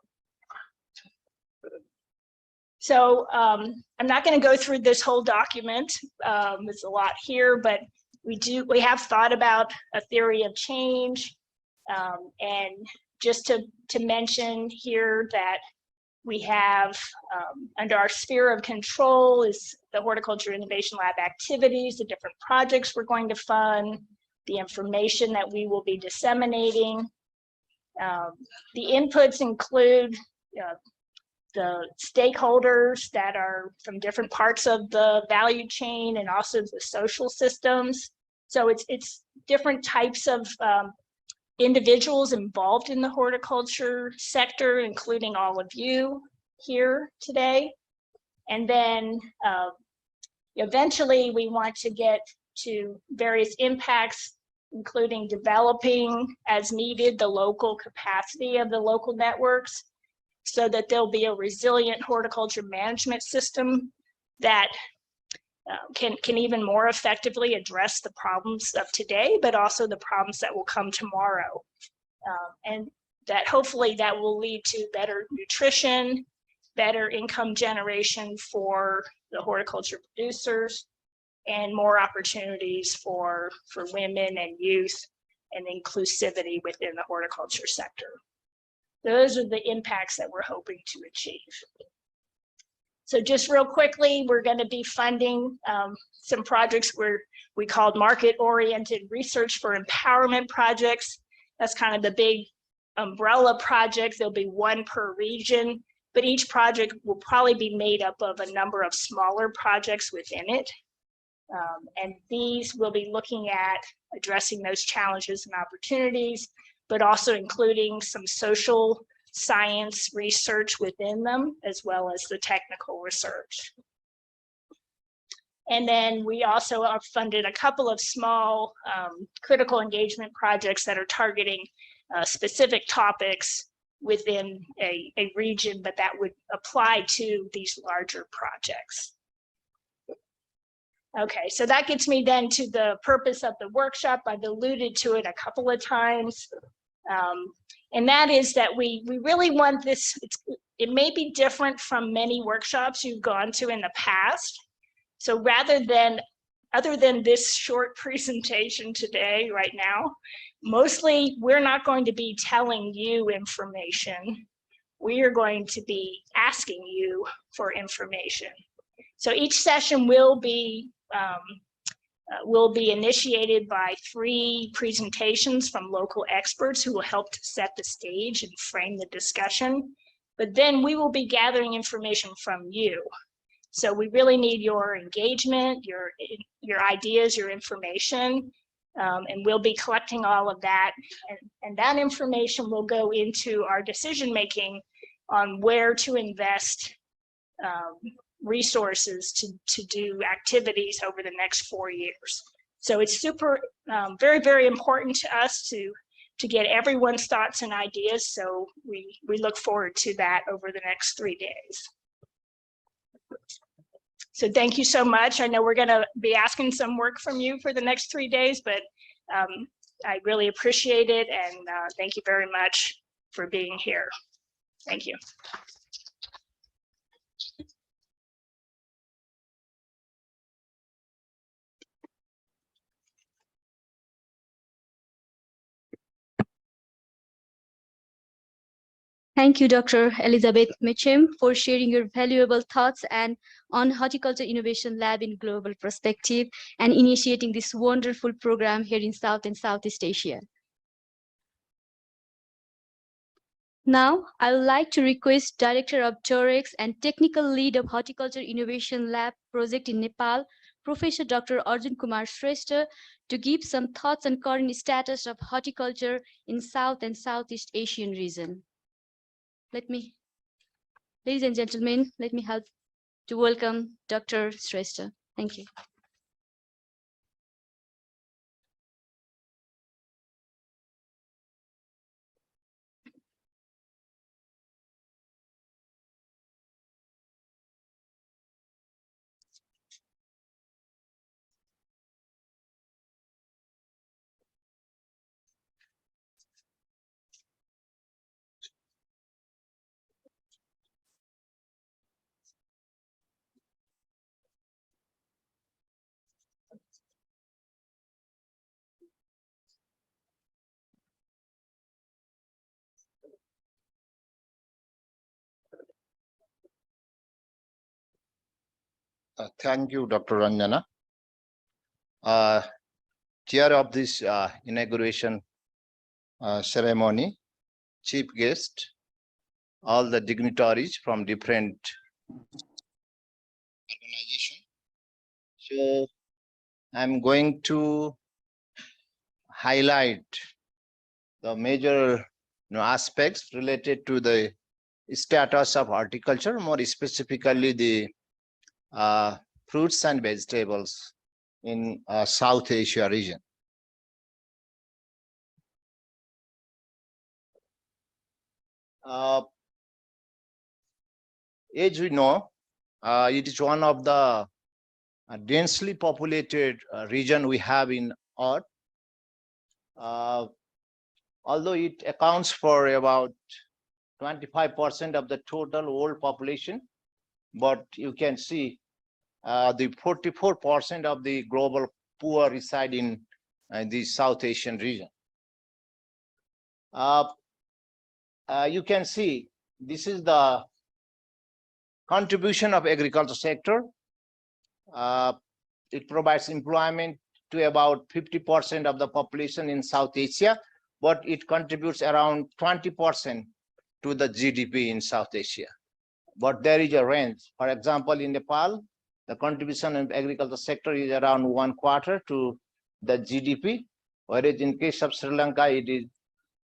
So I'm not going to go through this whole document. There's a lot here, but we have thought about a theory of change, and just to mention here that we have under our sphere of control is the Horticulture Innovation Lab activities, the different projects we're going to fund, the information that we will be disseminating. The inputs include the stakeholders that are from different parts of the value chain and also the social systems. So it's different types of individuals involved in the horticulture sector, including all of you here today. And then eventually we want to get to various impacts, including developing as needed the local capacity of the local networks, so that there'll be a resilient horticulture management system that can even more effectively address the problems of today, but also the problems that will come tomorrow. And that hopefully that will lead to better nutrition, better income generation for the horticulture producers, and more opportunities for women and youth and inclusivity within the horticulture sector. Those are the impacts that we're hoping to achieve. So just real quickly, we're going to be funding some projects where we called market-oriented research for empowerment projects. That's kind of the big umbrella project. There'll be one per region, but each project will probably be made up of a number of smaller projects within it. And these will be looking at addressing those challenges and opportunities, but also including some social science research within them, as well as the technical research. And then we also have funded a couple of small critical engagement projects that are targeting specific topics within a region, but that would apply to these larger projects. Okay, so that gets me then to the purpose of the workshop. I've alluded to it a couple of times. And that is that we really want this, it may be different from many workshops you've gone to in the past. So other than this short presentation today, right now, mostly we're not going to be telling you information. We are going to be asking you for information. So each session will be initiated by 3 presentations from local experts who will help to set the stage and frame the discussion. But then we will be gathering information from you. So we really need your engagement, your ideas, your information, and we'll be collecting all of that. And that information will go into our decision making on where to invest resources to do activities over the next 4 years. So it's super, very, very important to us to get everyone's thoughts and ideas. So we look forward to that over the next 3 days. So thank you so much. I know we're going to be asking some work from you for the next 3 days, but I really appreciate it. And thank you very much for being here. Thank you. Thank you, Dr. Elizabeth Mitcham, for sharing your valuable thoughts on Horticulture Innovation Lab in Global Perspective and initiating this wonderful program here in South and Southeast Asia. Now, I would like to request Director of Torex and Technical Lead of Horticulture Innovation Lab project in Nepal, Professor Dr. Arjun Kumar Shrestha, to give some thoughts on current status of horticulture in South and Southeast Asian region. Ladies and gentlemen, let me help to welcome Dr. Shrestha. Thank you. Thank you, Dr. Ranjana. Chair of this inauguration ceremony, chief guest, all the dignitaries from different organizations. So I'm going to highlight the major aspects related to the status of horticulture, more specifically the fruits and vegetables in South Asia region. as we know, it is one of the densely populated region we have in Earth. Although it accounts for about 25% of the total world population, but you can see the 44% of the global poor reside in the South Asian region. You can see this is the contribution of agriculture sector. It provides employment to about 50% of the population in South Asia, but it contributes around 20% to the GDP in South Asia. But there is a range. For example, in Nepal, the contribution of agriculture sector is around 1/4 to the GDP, whereas in case of Sri Lanka, it is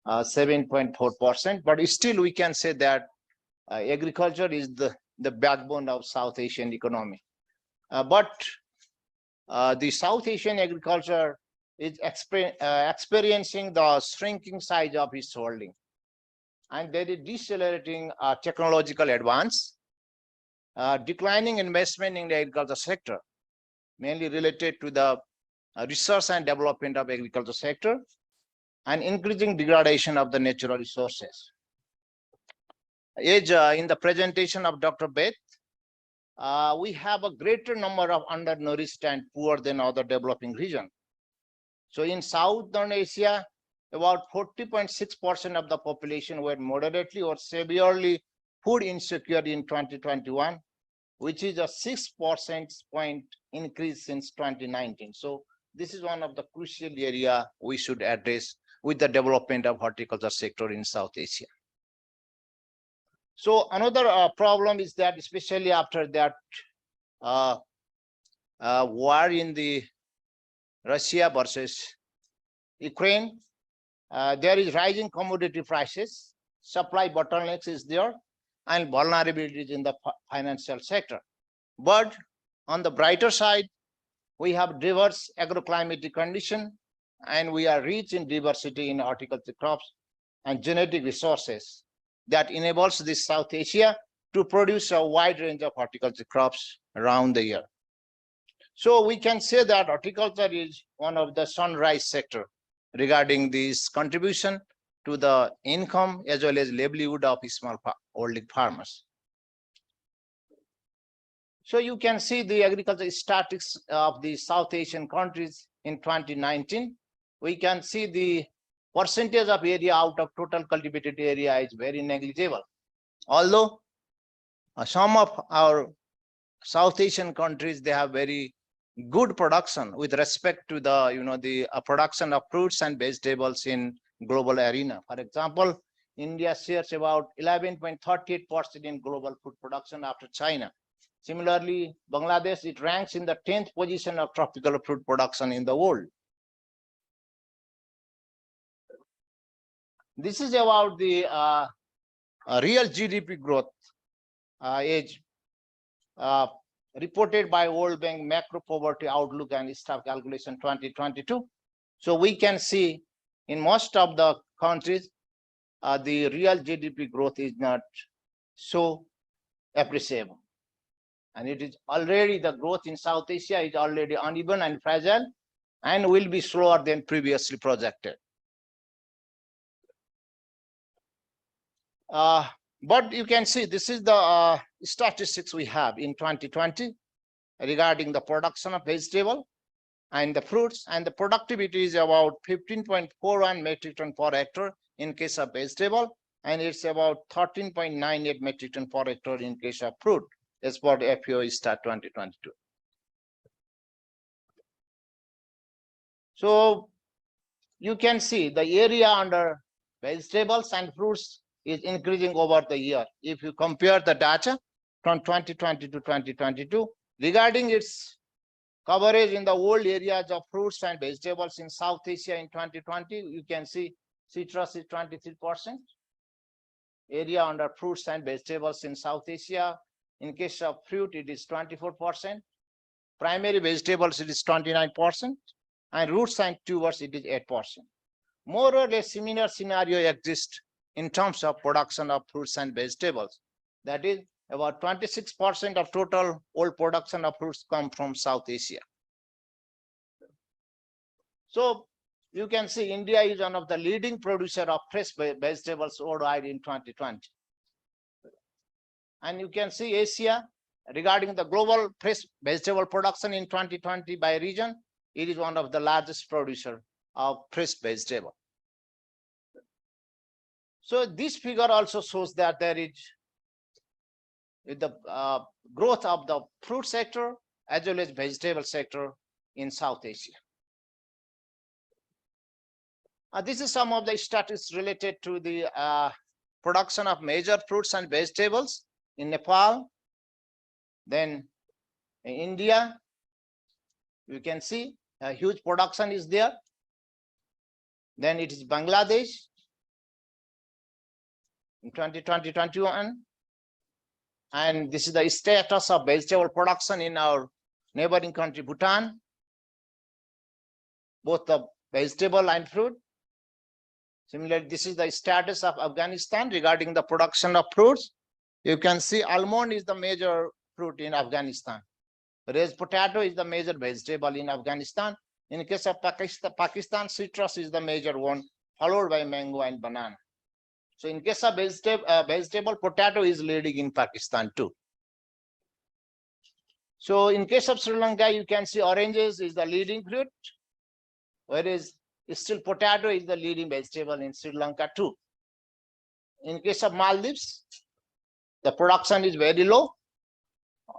7.4%. But still, we can say that agriculture is the backbone of South Asian economy. But the South Asian agriculture is experiencing the shrinking size of its holding, and there is decelerating technological advance, declining investment in the agriculture sector, mainly related to the research and development of agriculture sector, and increasing degradation of the natural resources. As in the presentation of Dr. Beth, we have a greater number of undernourished and poor than other developing regions. So in Southern Asia, about 40.6% of the population were moderately or severely food insecure in 2021, which is a 6 percentage point increase since 2019. So this is one of the crucial area we should address with the development of horticulture sector in South Asia. So another problem is that, especially after that war in the Russia versus Ukraine, there is rising commodity prices, supply bottlenecks is there, and vulnerabilities in the financial sector. But on the brighter side, we have diverse agroclimatic condition, and we are rich in diversity in horticulture crops and genetic resources that enables this South Asia to produce a wide range of horticulture crops around the year. So we can say that horticulture is one of the sunrise sector regarding this contribution to the income as well as livelihood of small holding farmers. So you can see the agriculture statistics of the South Asian countries in 2019. We can see the percentage of area out of total cultivated area is very negligible. Although some of our South Asian countries, they have very good production with respect to the the production of fruits and vegetables in global arena. For example, India shares about 11.38% in global food production after China. Similarly, Bangladesh, it ranks in the 10th position of tropical fruit production in the world. This is about the real GDP growth age reported by World Bank Macro Poverty Outlook and Staff Calculation 2022. So we can see in most of the countries, the real GDP growth is not so appreciable. And it is already, the growth in South Asia is already uneven and fragile and will be slower than previously projected. But you can see this is the statistics we have in 2020 regarding the production of vegetable and the fruits, and the productivity is about 15.41 metric ton per hectare in case of vegetable, and it's about 13.98 metric ton per hectare in case of fruit as per the FAO Stat 2022. So you can see the area under vegetables and fruits is increasing over the year. If you compare the data from 2020 to 2022, regarding its coverage in the world areas of fruits and vegetables in South Asia in 2020, you can see citrus is 23%. Area under fruits and vegetables in South Asia, in case of fruit, it is 24%. Primary vegetables, it is 29%. And roots and tubers, it is 8%. More or less similar scenario exists in terms of production of fruits and vegetables. That is, about 26% of total world production of fruits come from South Asia. So you can see India is one of the leading producer of fresh vegetables worldwide in 2020. And you can see Asia, regarding the global fresh vegetable production in 2020 by region, it is one of the largest producer of fresh vegetable. So this figure also shows that there is the growth of the fruit sector as well as vegetable sector in South Asia. This is some of the statistics related to the production of major fruits and vegetables in Nepal. Then in India, you can see a huge production is there. Then it is Bangladesh in 2020-21. And this is the status of vegetable production in our neighboring country, Bhutan, both the vegetable and fruit. Similarly, this is the status of Afghanistan regarding the production of fruits. You can see almond is the major fruit in Afghanistan. Raised potato is the major vegetable in Afghanistan. In case of Pakistan, citrus is the major one, followed by mango and banana. So in case of vegetable, potato is leading in Pakistan too. So in case of Sri Lanka, you can see oranges is the leading fruit, whereas still potato is the leading vegetable in Sri Lanka too. In case of Maldives, the production is very low.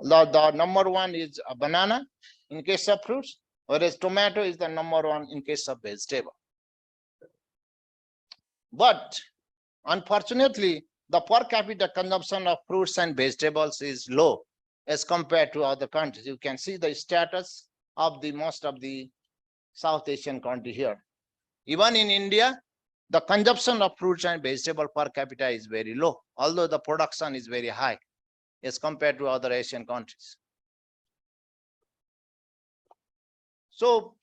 The number one is a banana in case of fruits, whereas tomato is the number one in case of vegetable. But unfortunately, the per capita consumption of fruits and vegetables is low as compared to other countries. You can see the status of the most of the South Asian country here. Even in India, the consumption of fruits and vegetable per capita is very low, although the production is very high as compared to other Asian countries. So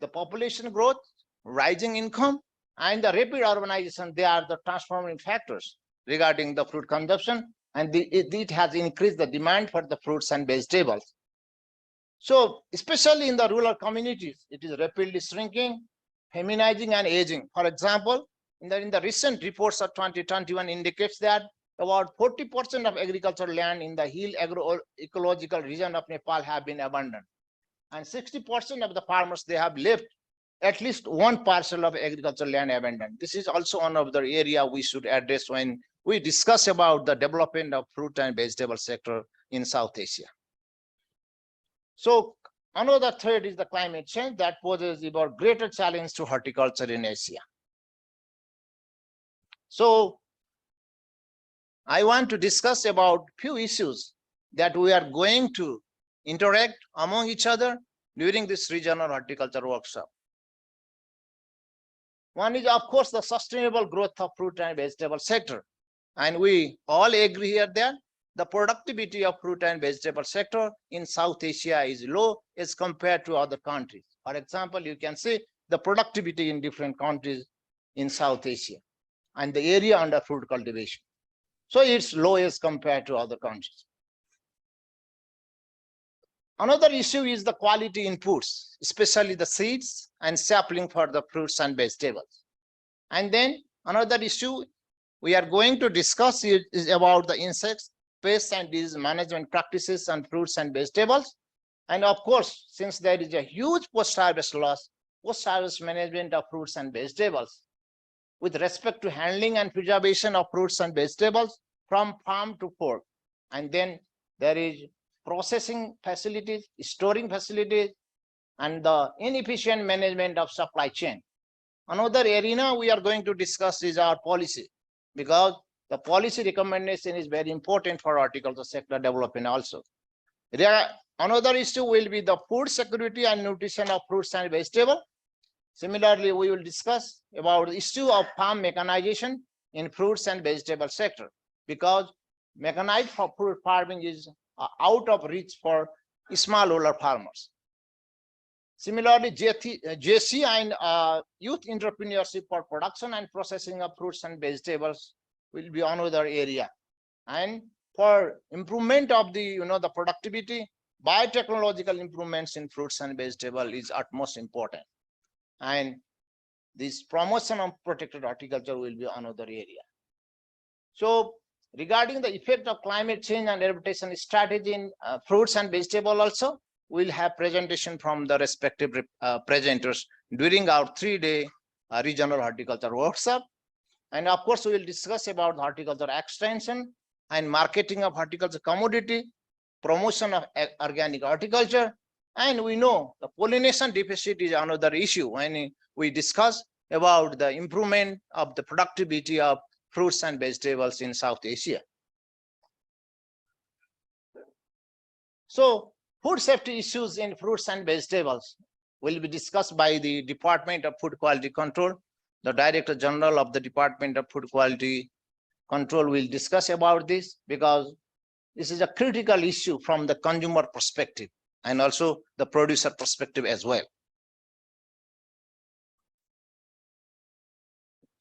the population growth, rising income, and the rapid urbanization, they are the transforming factors regarding the fruit consumption, and it has increased the demand for the fruits and vegetables. So especially in the rural communities, it is rapidly shrinking, feminizing and aging. For example, in the recent reports of 2021 indicates that about 40% of agricultural land in the hill agroecological region of Nepal have been abandoned. And 60% of the farmers, they have left at least one parcel of agricultural land abandoned. This is also one of the area we should address when we discuss about the development of fruit and vegetable sector in South Asia. So another threat is the climate change that poses even greater challenge to horticulture in Asia. So I want to discuss about few issues that we are going to interact among each other during this regional horticulture workshop. One is, of course, the sustainable growth of fruit and vegetable sector. And we all agree here that the productivity of fruit and vegetable sector in South Asia is low as compared to other countries. For example, you can see the productivity in different countries in South Asia and the area under fruit cultivation. So it's low as compared to other countries. Another issue is the quality inputs, especially the seeds and sapling for the fruits and vegetables. And then another issue we are going to discuss is about the insects, pests and disease management practices on fruits and vegetables. And of course, since there is a huge post-harvest loss, post-harvest management of fruits and vegetables with respect to handling and preservation of fruits and vegetables from farm to fork. And then there is processing facilities, storing facilities, and the inefficient management of supply chain. Another arena we are going to discuss is our policy, because the policy recommendation is very important for horticulture sector development also. Another issue will be the food security and nutrition of fruits and vegetables. Similarly, we will discuss about the issue of farm mechanization in fruits and vegetable sector, because mechanized fruit farming is out of reach for smallholder farmers. Similarly, JC and youth entrepreneurship for production and processing of fruits and vegetables will be another area. And for improvement of the, the productivity, biotechnological improvements in fruits and vegetables is utmost important. And this promotion of protected horticulture will be another area. So regarding the effect of climate change and adaptation strategy in fruits and vegetables also, we'll have presentation from the respective presenters during our 3-day regional horticulture workshop. And of course, we will discuss about horticulture extension and marketing of horticulture commodity, promotion of organic horticulture. And we know the pollination deficit is another issue when we discuss about the improvement of the productivity of fruits and vegetables in South Asia. So food safety issues in fruits and vegetables will be discussed by the Department of Food Quality Control. The Director General of the Department of Food Quality Control will discuss about this, because this is a critical issue from the consumer perspective and also the producer perspective as well.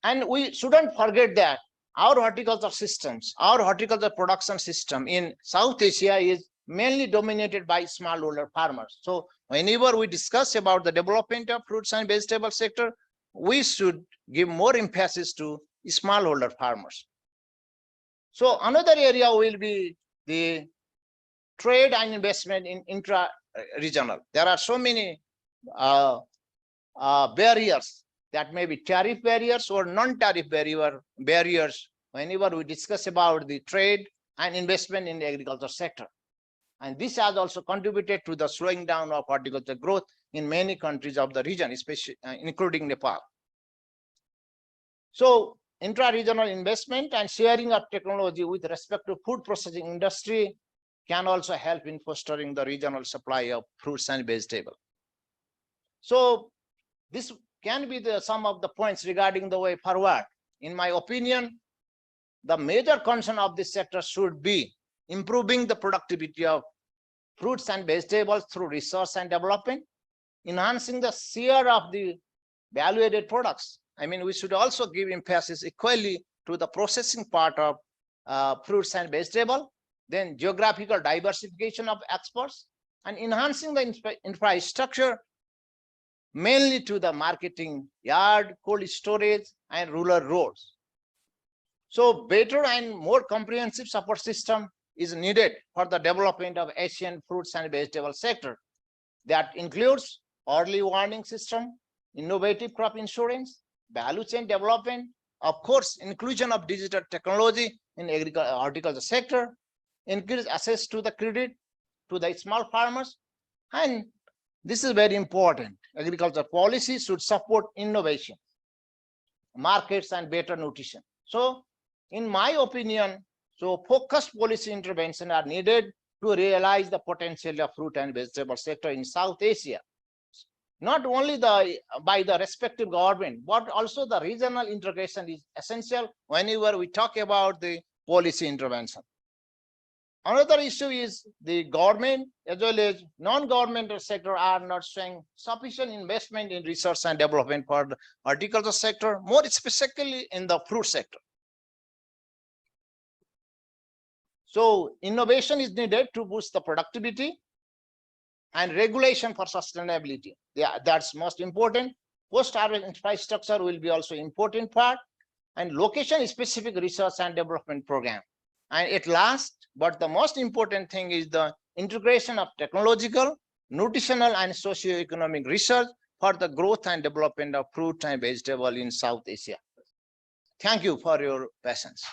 And we shouldn't forget that our horticulture systems, our horticulture production system in South Asia is mainly dominated by smallholder farmers. So whenever we discuss about the development of fruits and vegetable sector, we should give more emphasis to smallholder farmers. So another area will be the trade and investment in intra-regional. There are so many barriers that may be tariff barriers or non-tariff barriers whenever we discuss about the trade and investment in the agriculture sector. And this has also contributed to the slowing down of horticulture growth in many countries of the region, especially including Nepal. So intra-regional investment and sharing of technology with respect to food processing industry can also help in fostering the regional supply of fruits and vegetables. So this can be some of the points regarding the way forward. In my opinion, the major concern of this sector should be improving the productivity of fruits and vegetables through research and development, enhancing the share of the value-added products. I mean, we should also give emphasis equally to the processing part of fruits and vegetables, then geographical diversification of exports, and enhancing the infrastructure, mainly to the marketing yard, cold storage, and rural roads. So better and more comprehensive support system is needed for the development of Asian fruits and vegetable sector. That includes early warning system, innovative crop insurance, value chain development, of course, inclusion of digital technology in horticulture sector, increase access to the credit to the small farmers, and this is very important. Agriculture policy should support innovation, markets, and better nutrition. So, in my opinion, focused policy intervention are needed to realize the potential of fruit and vegetable sector in South Asia. Not only by the respective government, but also the regional integration is essential whenever we talk about the policy intervention. Another issue is the government as well as non-governmental sector are not showing sufficient investment in research and development for the horticulture sector, more specifically in the fruit sector. So innovation is needed to boost the productivity, and regulation for sustainability. Yeah, that's most important. Post-harvest infrastructure will be also important part, and location-specific research and development program. And at last, but the most important thing is the integration of technological, nutritional, and socio-economic research for the growth and development of fruit and vegetable in South Asia. Thank you for your patience.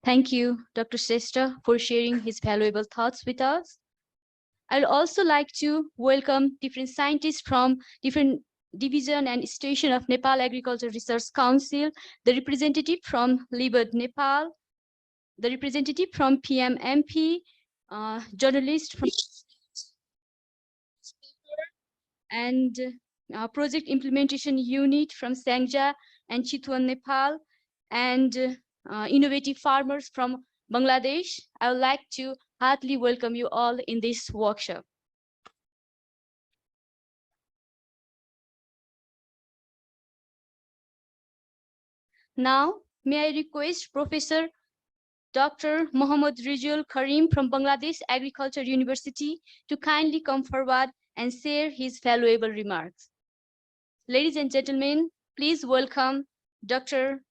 Thank you, Dr. Shrestha, for sharing his valuable thoughts with us. I'd also like to welcome different scientists from different Division and Station of Nepal Agriculture Research Council, the representative from Libud, Nepal, the representative from PMMP, journalist from and Project Implementation Unit from Sangja and Chitwan, Nepal, and innovative farmers from Bangladesh. I would like to heartily welcome you all in this workshop. Now, may I request Professor Dr. Mohammad Rizul Karim from Bangladesh Agriculture University to kindly come forward and share his valuable remarks. Ladies and gentlemen, please welcome Dr.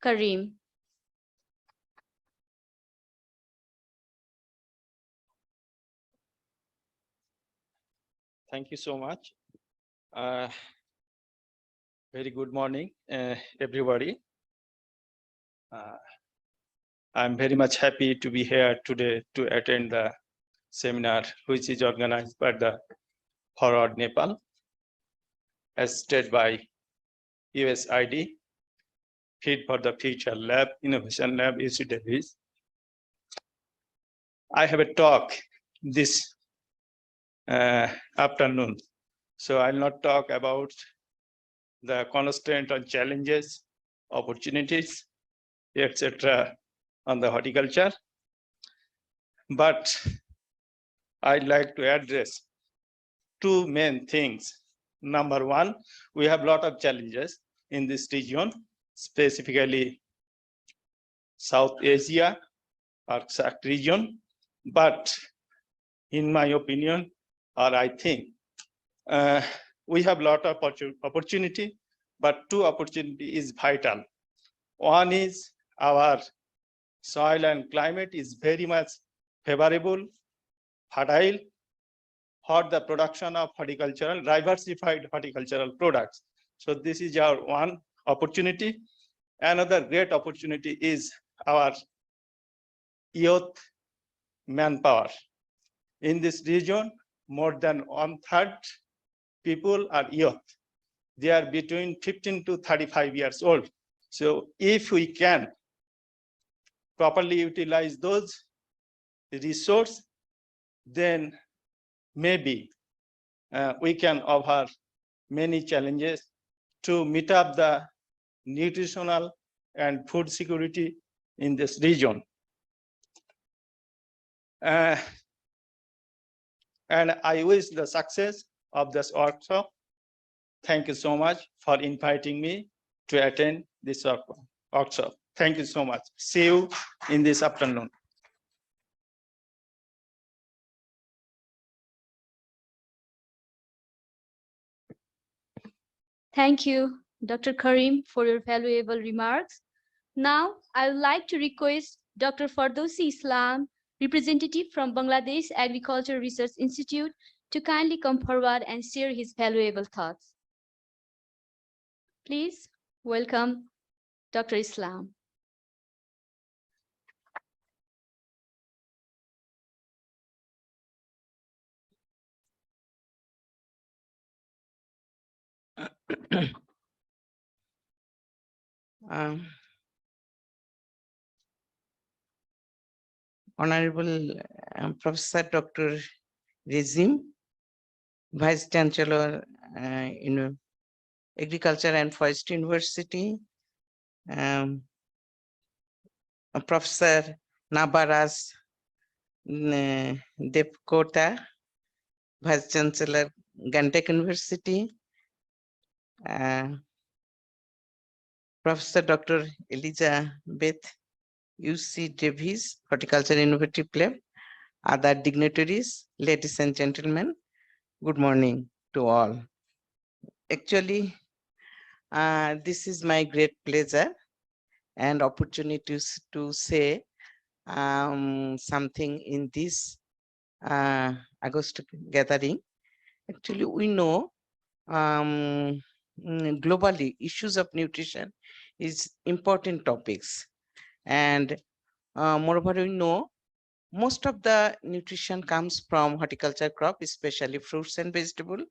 Karim. Thank you so much. Very good morning, everybody. I'm very much happy to be here today to attend the seminar, which is organized by the Forward Nepal, as stated by USAID, Feed for the Future Lab, Innovation Lab, UC Davis. I have a talk this afternoon, so I'll not talk about the constraints and challenges, opportunities, etc. on the horticulture, but I'd like to address two main things. Number one, we have a lot of challenges in this region, specifically South Asia or SAC region, but in my opinion, or I think, we have a lot of opportunity, but two opportunity is vital. One is our soil and climate is very much favorable, fertile for the production of horticultural, diversified horticultural products. So this is our one opportunity. Another great opportunity is our youth manpower. In this region, more than 1/3 people are youth. They are between 15 to 35 years old. So if we can properly utilize those resources, then maybe we can offer many challenges to meet up the nutritional and food security in this region. And I wish the success of this workshop. Thank you so much for inviting me to attend this workshop. Thank you so much. See you in this afternoon. Thank you, Dr. Karim, for your valuable remarks. Now, I would like to request Dr. Fardousi Islam, representative from Bangladesh Agriculture Research Institute, to kindly come forward and share his valuable thoughts. Please welcome Dr. Islam. Honorable Professor Dr. Rizim, Vice Chancellor in Agriculture and Forestry University, Professor Nabaraj Devkota, Vice Chancellor, Gantech University, Professor Dr. Elizabeth UC Davis, Horticulture Innovative Lab, other dignitaries, ladies and gentlemen, good morning to all. Actually, this is my great pleasure and opportunity to say something in this August gathering. Actually, we know globally issues of nutrition is important topics, and moreover we know Most of the nutrition comes from horticulture crop, especially fruits and vegetables.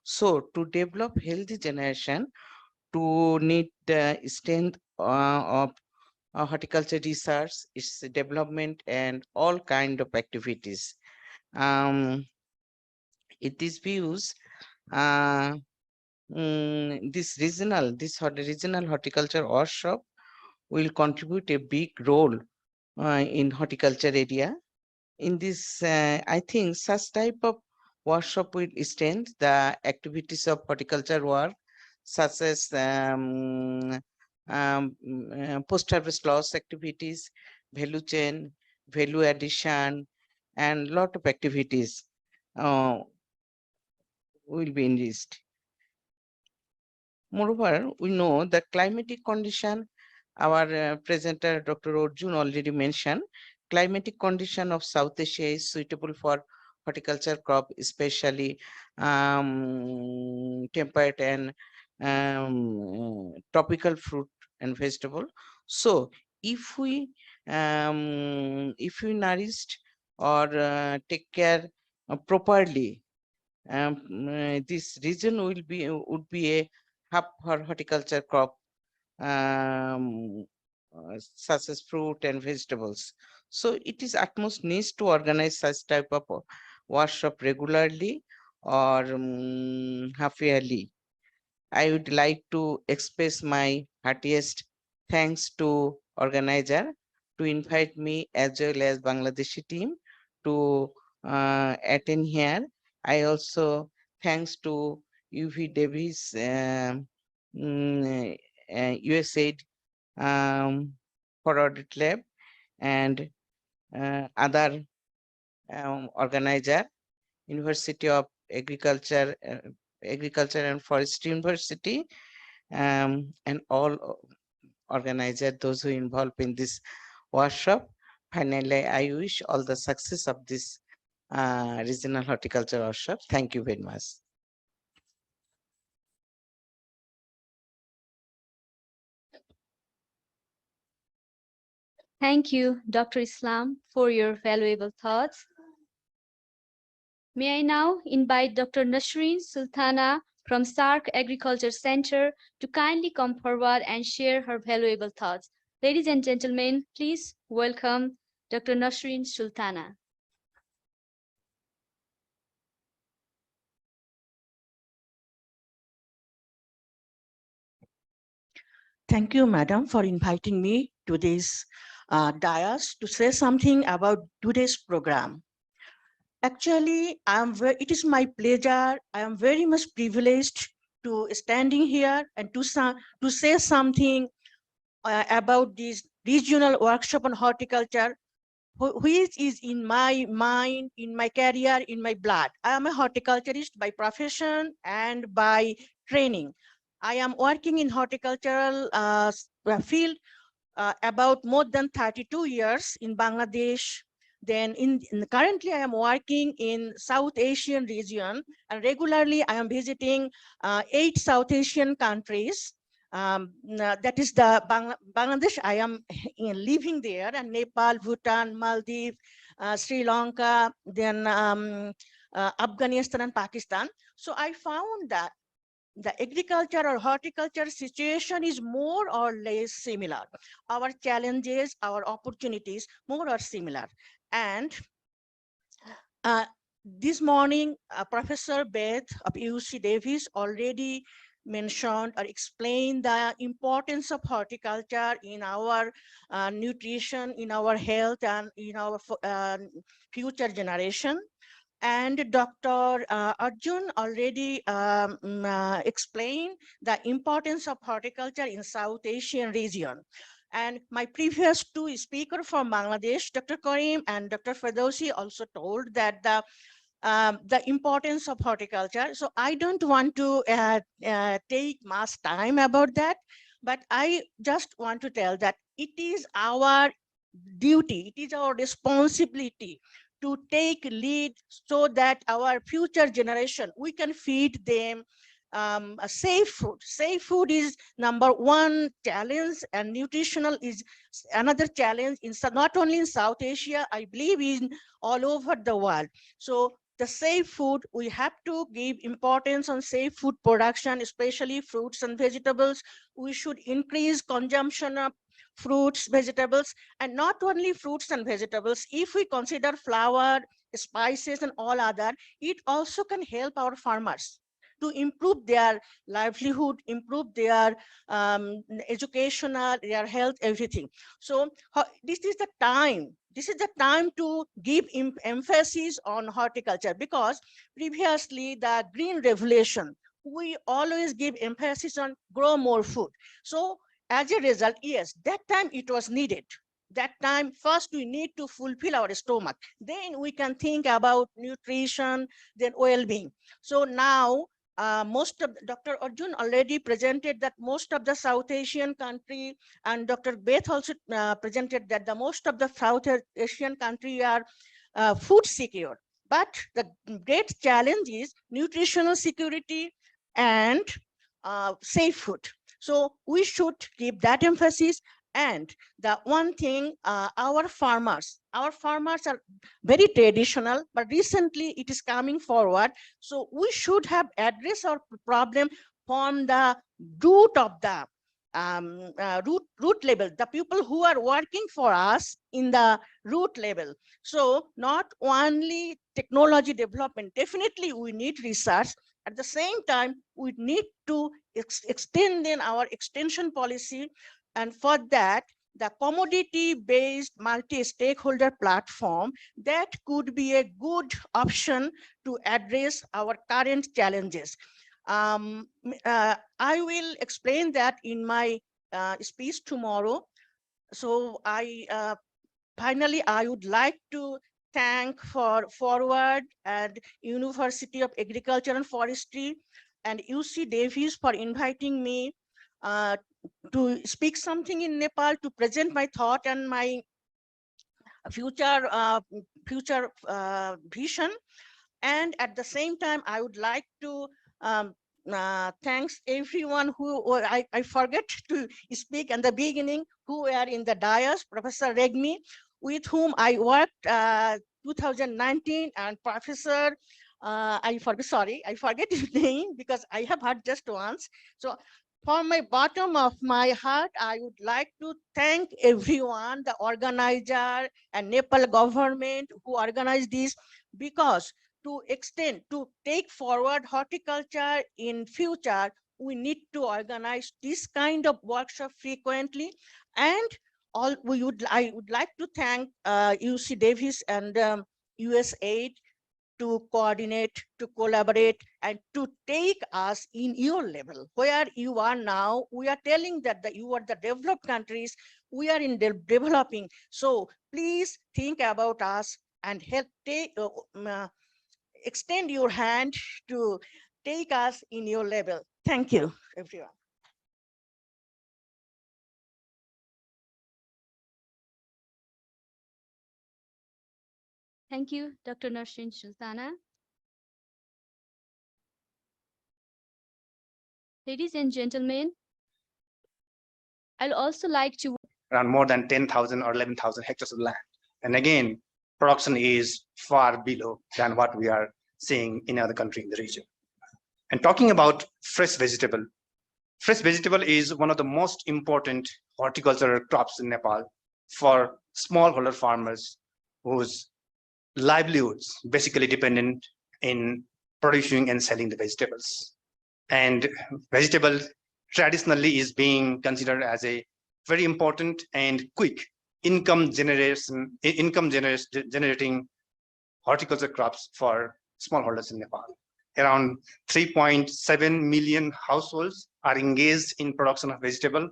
So to develop healthy generation, to need the strength of horticulture research, its development, and all kind of activities. It is views regional horticulture workshop will contribute a big role in horticulture area. In this, I think such type of workshop will extend the activities of horticulture work, such as post-harvest loss activities, value chain, value addition, and lot of activities will be enriched. Moreover, we know the climatic condition, our presenter Dr. Arjun already mentioned, climatic condition of South Asia is suitable for horticulture crop, especially temperate and tropical fruit and vegetable. So if we nourished or take care properly, this region would be a hub for horticulture crop, such as fruit and vegetables. So it is utmost needs to organize such type of workshop regularly or half yearly. I would like to express my heartiest thanks to organizer to invite me as well as Bangladeshi team to attend here. I also thanks to UV Davis USAID for Audit Lab and other organizer, University of Agriculture and Forestry University, and all organizer, those who involved in this workshop. Finally, I wish all the success of this regional horticulture workshop. Thank you very much. Thank you, Dr. Islam, for your valuable thoughts. May I now invite Dr. Nasreen Sultana from SARC Agriculture Center to kindly come forward and share her valuable thoughts. Ladies and gentlemen, please welcome Dr. Nasreen Sultana. Thank you, madam, for inviting me to this dais to say something about today's program. Actually, it is my pleasure. I am very much privileged to standing here and to say something about this regional workshop on horticulture, which is in my mind, in my career, in my blood. I am a horticulturist by profession and by training. I am working in horticultural field about more than 32 years in Bangladesh. Then currently I am working in South Asian region, and regularly I am visiting 8 South Asian countries. That is the Bangladesh. I am living there, and Nepal, Bhutan, Maldives, Sri Lanka, then Afghanistan and Pakistan. So I found that the agriculture or horticulture situation is more or less similar. Our challenges, our opportunities, more or similar. And this morning, Professor Beth of UC Davis already mentioned or explained the importance of horticulture in our nutrition, in our health, and in our future generation. And Dr. Arjun already explained the importance of horticulture in South Asian region. And my previous 2 speakers from Bangladesh, Dr. Karim and Dr. Ferdowsi, also told that the importance of horticulture. So I don't want to take much time about that, but I just want to tell that it is our duty, it is our responsibility to take lead so that our future generation, we can feed them a safe food. Safe food is number one challenge, and nutritional is another challenge in not only in South Asia, I believe in all over the world. So the safe food, we have to give importance on safe food production, especially fruits and vegetables. We should increase consumption of fruits, vegetables, and not only fruits and vegetables. If we consider flour, spices, and all other, it also can help our farmers to improve their livelihood, improve their educational, their health, everything. So this is the time. This is the time to give emphasis on horticulture, because previously the Green Revolution, we always give emphasis on grow more food. So as a result, yes, that time it was needed. That time, first we need to fulfill our stomach. Then we can think about nutrition, then well-being. So now, most of Dr. Arjun already presented that most of the South Asian country, and Dr. Beth also presented that the most of the South Asian country are food secure. But the great challenge is nutritional security and safe food. So we should give that emphasis. And the one thing, our farmers are very traditional, but recently it is coming forward. So we should have addressed our problem from the root of the root level, the people who are working for us in the root level. So not only technology development, definitely we need research. At the same time, we need to extend in our extension policy. And for that, the commodity-based multi-stakeholder platform, that could be a good option to address our current challenges. I will explain that in my speech tomorrow. So finally, I would like to thank for Forward and University of Agriculture and Forestry and UC Davis for inviting me to speak something in Nepal, to present my thought and my future vision. And at the same time, I would like to thanks everyone who I forget to speak in the beginning, who were in the dais, Professor Regmi, with whom I worked 2019, and Professor I forget his name because I have heard just once. So from my bottom of my heart, I would like to thank everyone, the organizer and Nepal government who organized this, because to take forward horticulture in future, we need to organize this kind of workshop frequently. And I would like to thank UC Davis and USAID to coordinate, to collaborate, and to take us in your level. Where you are now, we are telling that you are the developed countries, we are in developing. So please think about us and help extend your hand to take us in your level. Thank you, everyone. Thank you, Dr. Narshin Sultana. Ladies and gentlemen, I'd also like to around more than 10,000 or 11,000 hectares of land. And again, production is far below than what we are seeing in other countries in the region. And talking about fresh vegetable is one of the most important horticultural crops in Nepal for smallholder farmers whose livelihoods basically dependent in producing and selling the vegetables. And vegetable traditionally is being considered as a very important and quick income generating horticulture crops for smallholders in Nepal. Around 3.7 million households are engaged in production of vegetable,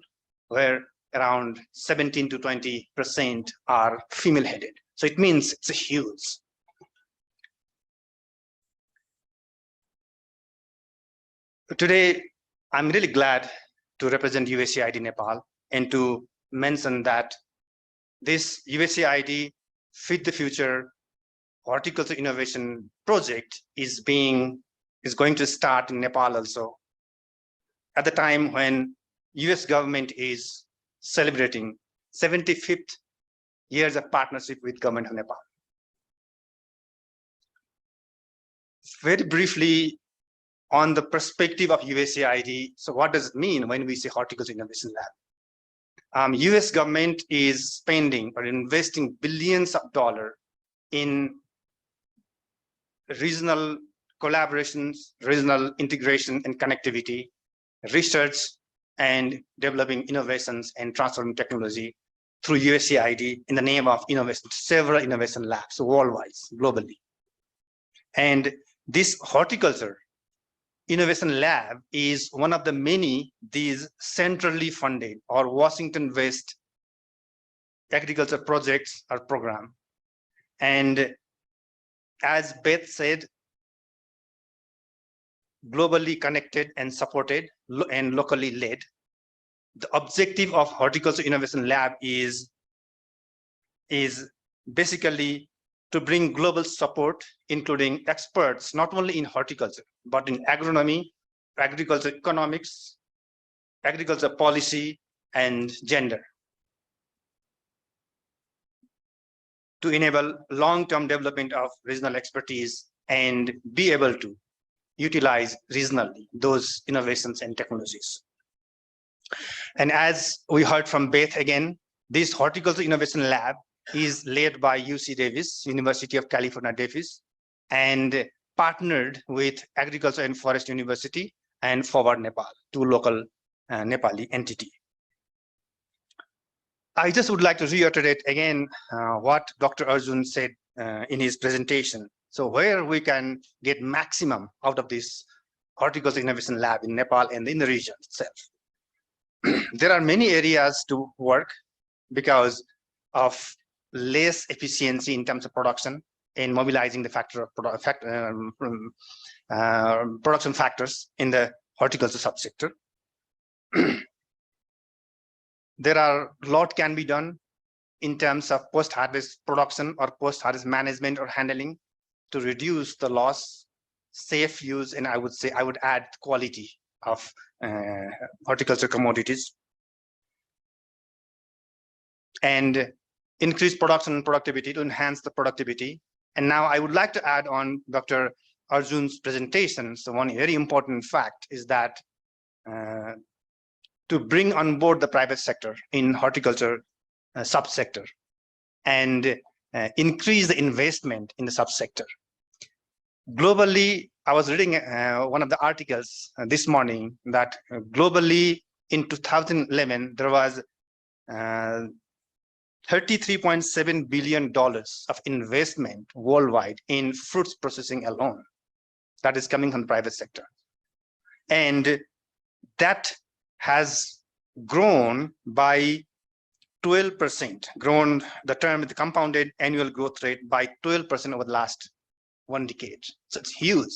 where around 17 to 20% are female-headed. So it means it's a huge. Today, I'm really glad to represent USAID Nepal and to mention that this USAID Feed the Future Horticulture Innovation Project is going to start in Nepal also at the time when US government is celebrating 75th years of partnership with government of Nepal. Very briefly on the perspective of USAID. So what does it mean when we say Horticulture Innovation Lab? US government is spending or investing billions of dollars in regional collaborations, regional integration and connectivity, research and developing innovations and transforming technology through USAID in the name of innovation, several innovation labs worldwide, globally. And this Horticulture Innovation Lab is one of the many these centrally funded or Washington-based agriculture projects or program. And as Beth said, globally connected and supported and locally led. The objective of Horticulture Innovation Lab is basically to bring global support, including experts, not only in horticulture, but in agronomy, agriculture economics, agriculture policy, and gender, to enable long-term development of regional expertise and be able to utilize regionally those innovations and technologies. And as we heard from Beth again, this Horticulture Innovation Lab is led by UC Davis, University of California, Davis, and partnered with Agriculture and Forest University and Forward Nepal, two local Nepali entity. I just would like to reiterate again what Dr. Arjun said in his presentation. So where we can get maximum out of this Horticulture Innovation Lab in Nepal and in the region itself. There are many areas to work because of less efficiency in terms of production and mobilizing the factor of production factors in the horticulture subsector. There are a lot can be done in terms of post-harvest production or post-harvest management or handling to reduce the loss, safe use, and I would add quality of horticulture commodities, and increase production and productivity to enhance the productivity. And now I would like to add on Dr. Arjun's presentation. So one very important fact is that to bring on board the private sector in horticulture subsector and increase the investment in the subsector. Globally, I was reading one of the articles this morning that globally in 2011, there was $33.7 billion of investment worldwide in fruits processing alone. That is coming from the private sector. And that has grown by 12%, grown the compounded annual growth rate by 12% over the last 1 decade. So it's huge.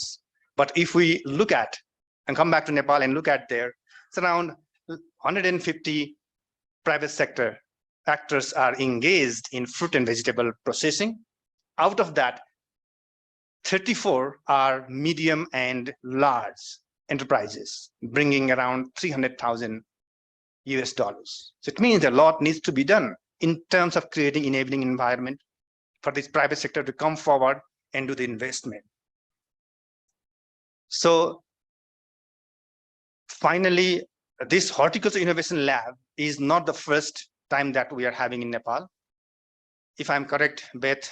But if we look at and come back to Nepal and look at there, it's around 150 private sector actors are engaged in fruit and vegetable processing. Out of that, 34 are medium and large enterprises, bringing around $300,000 US. So it means a lot needs to be done in terms of creating enabling environment for this private sector to come forward and do the investment. So finally, this Horticulture Innovation Lab is not the first time that we are having in Nepal. If I'm correct, Beth,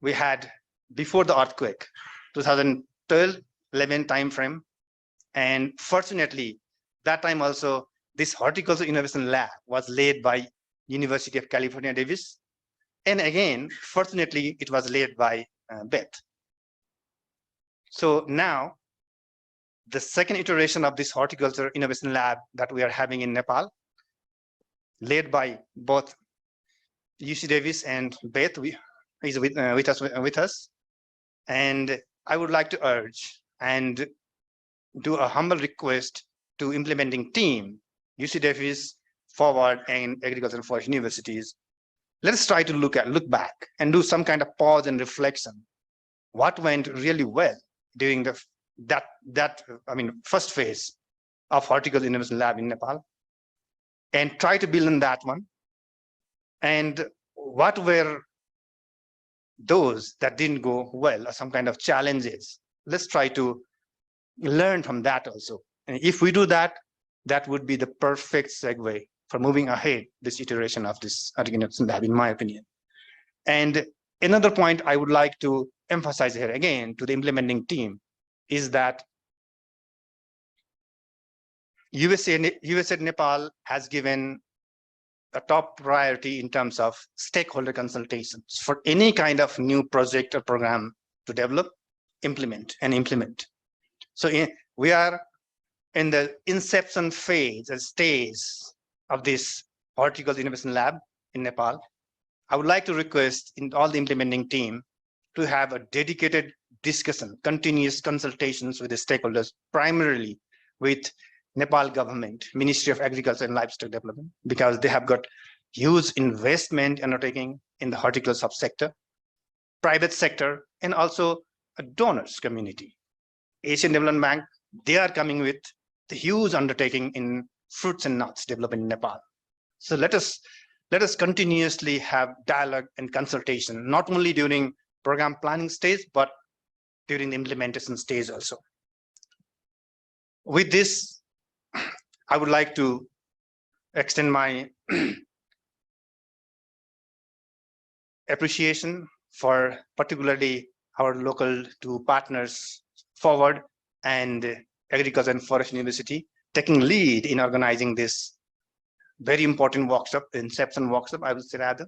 we had before the earthquake, 2012-11 timeframe. And fortunately, that time also, this Horticulture Innovation Lab was led by University of California, Davis. And again, fortunately, it was led by Beth. So now, the second iteration of this Horticulture Innovation Lab that we are having in Nepal, led by both UC Davis and Beth, is with us. And I would like to urge and do a humble request to implementing team, UC Davis, Forward, and Agriculture and Forest Universities. Let us try to look back and do some kind of pause and reflection. What went really well during the first phase of Horticulture Innovation Lab in Nepal and try to build on that one. And what were those that didn't go well, or some kind of challenges? Let's try to learn from that also. And if we do that, that would be the perfect segue for moving ahead this iteration of this Horticulture Innovation Lab, in my opinion. And another point I would like to emphasize here again to the implementing team is that USA Nepal has given a top priority in terms of stakeholder consultations for any kind of new project or program to develop, implement. So we are in the inception phase and stage of this Horticulture Innovation Lab in Nepal. I would like to request in all the implementing team to have a dedicated discussion, continuous consultations with the stakeholders, primarily with Nepal government, Ministry of Agriculture and Livestock Development, because they have got huge investment undertaking in the horticulture subsector, private sector, and also a donors community. Asian Development Bank, they are coming with the huge undertaking in fruits and nuts development in Nepal. So let us continuously have dialogue and consultation, not only during program planning stage, but during the implementation stage also. With this, I would like to extend my appreciation for particularly our local two partners, Forward and Agriculture and Forest University, taking lead in organizing this very important workshop, inception workshop, I would say rather.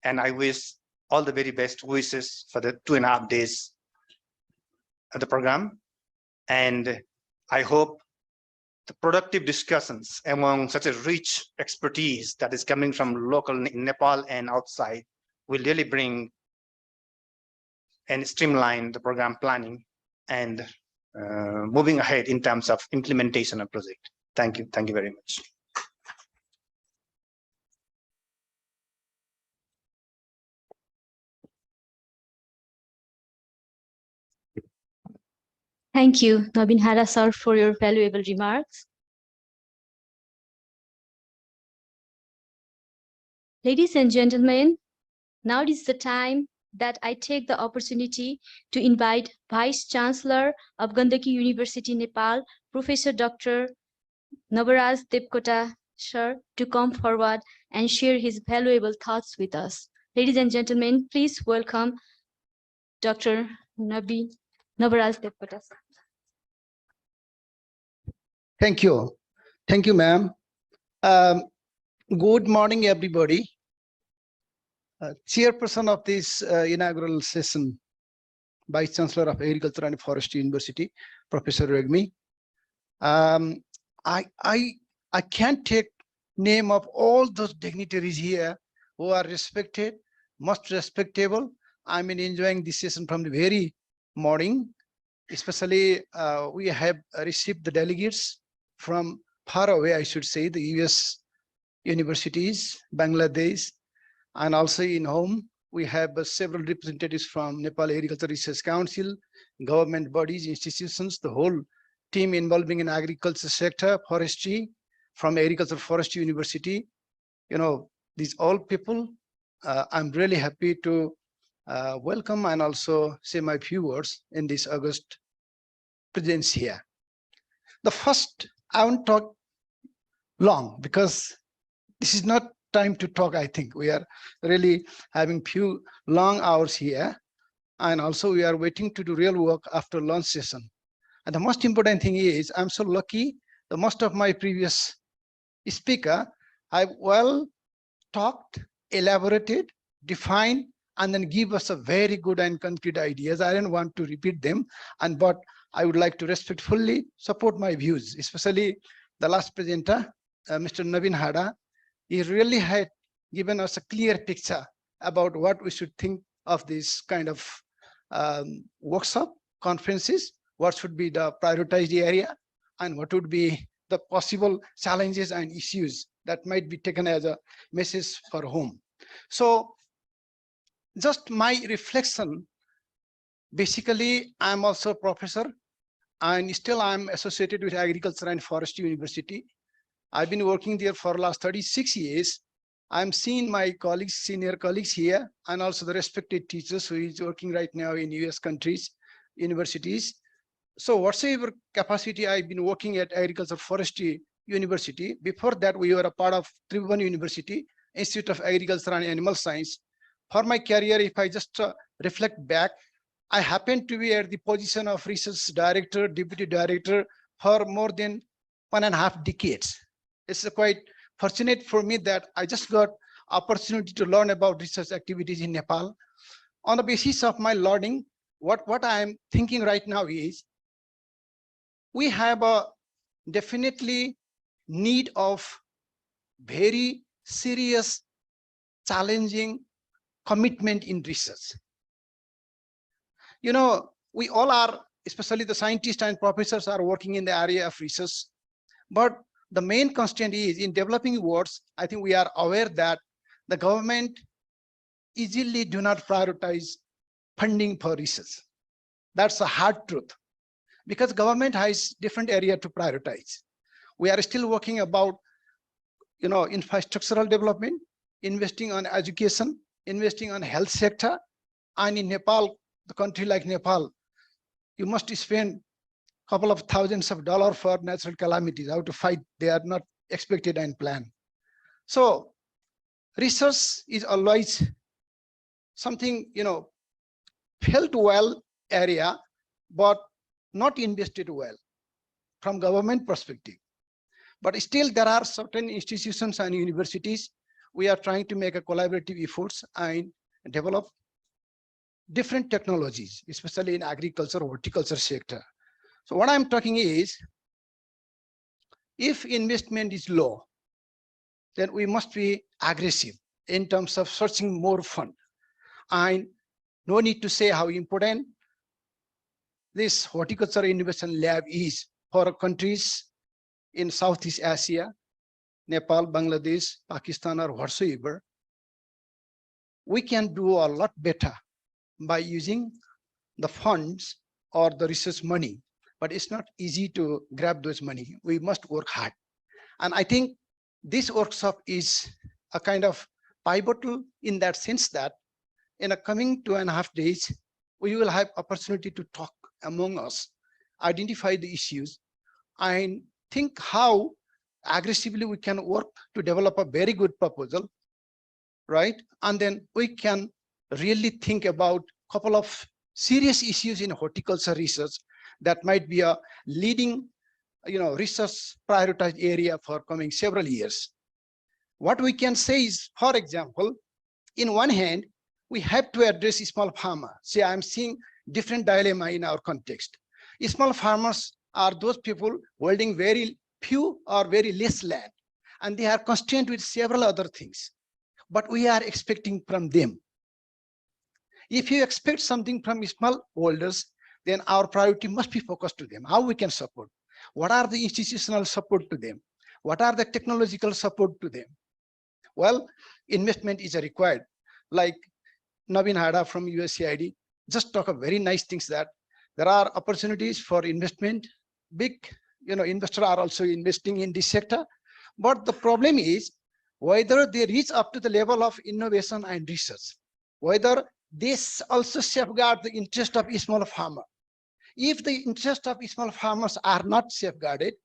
And I wish all the very best wishes for the 2.5 days of the program. And I hope the productive discussions among such a rich expertise that is coming from local in Nepal and outside will really bring and streamline the program planning and moving ahead in terms of implementation of project. Thank you very much. Thank you, Navin Hara sir, for your valuable remarks. Ladies and gentlemen, now is the time that I take the opportunity to invite Vice Chancellor of Gandaki University, Nepal, Professor Dr. Nabaraj Devkota sir, to come forward and share his valuable thoughts with us. Ladies and gentlemen, please welcome Dr. Nabaraj Devkota. Thank you. Thank you, ma'am. Good morning, everybody. Chairperson of this inaugural session, Vice Chancellor of Agriculture and Forestry University, Professor Regmi. I can't take name of all those dignitaries here who are respected, most respectable. I mean, enjoying this session from the very morning. Especially, we have received the delegates from far away, I should say, the US universities, Bangladesh, and also in home. We have several representatives from Nepal Agriculture Research Council, government bodies, institutions, the whole team involving in agriculture sector, forestry, from Agriculture Forestry University. You know, these all people, I'm really happy to welcome and also say my few words in this August presence here. The first, I won't talk long because this is not time to talk. I think we are really having few long hours here, and also we are waiting to do real work after lunch session. And the most important thing is I'm so lucky that most of my previous speaker I well talked, elaborated, defined, and then give us a very good and concrete ideas. I don't want to repeat them, but I would like to respectfully support my views, especially the last presenter, Mr. Navin Hara. He really had given us a clear picture about what we should think of this kind of workshop, conferences, what should be the prioritized area, and what would be the possible challenges and issues that might be taken as a message for home. So just my reflection, basically, I'm also a professor and still I'm associated with Agriculture and Forestry University. I've been working there for the last 36 years. I'm seeing my colleagues, senior colleagues here, and also the respected teachers who is working right now in US countries, universities. So whatsoever capacity I've been working at Agriculture Forestry University. Before that, we were a part of Tribhuvan University, Institute of Agriculture and Animal Science. For my career, if I just reflect back, I happened to be at the position of research director, deputy director for more than 1.5 decades. It's quite fortunate for me that I just got opportunity to learn about research activities in Nepal. On the basis of my learning, what I'm thinking right now is we have a definitely need of very serious, challenging commitment in research. You know, we all are, especially the scientists and professors, are working in the area of research. But the main constraint is in developing worlds, I think we are aware that the government easily do not prioritize funding for research. That's a hard truth, because government has different area to prioritize. We are still working about, you know, infrastructural development, investing on education, investing on health sector. And in Nepal, the country like Nepal, you must spend a couple of thousands of dollars for natural calamities, how to fight. They are not expected and planned. So research is always something, you know, felt well area, but not invested well from government perspective. But still there are certain institutions and universities, we are trying to make a collaborative efforts and develop different technologies, especially in agriculture, horticulture sector. So what I'm talking is, if investment is low, then we must be aggressive in terms of searching more fund. And no need to say how important this horticulture innovation lab is for countries in Southeast Asia, Nepal, Bangladesh, Pakistan, or whatsoever. We can do a lot better by using the funds or the research money, but it's not easy to grab those money. We must work hard. And I think this workshop is a kind of pivotal in that sense that in the coming 2.5 days, we will have opportunity to talk among us, identify the issues, and think how aggressively we can work to develop a very good proposal, right? And then we can really think about a couple of serious issues in horticulture research that might be a leading, you know, research prioritized area for coming several years. What we can say is, for example, in one hand, we have to address small farmer. See, I'm seeing different dilemma in our context. Small farmers are those people holding very few or very less land, and they are constrained with several other things. But we are expecting from them. If you expect something from small holders, then our priority must be focused to them. How we can support? What are the institutional support to them? What are the technological support to them? Well, investment is required. Like Navin Hada from USAID just talk of very nice things that there are opportunities for investment. Big, you know, investors are also investing in this sector. But the problem is whether they reach up to the level of innovation and research, whether this also safeguard the interest of small farmer. If the interest of small farmers are not safeguarded,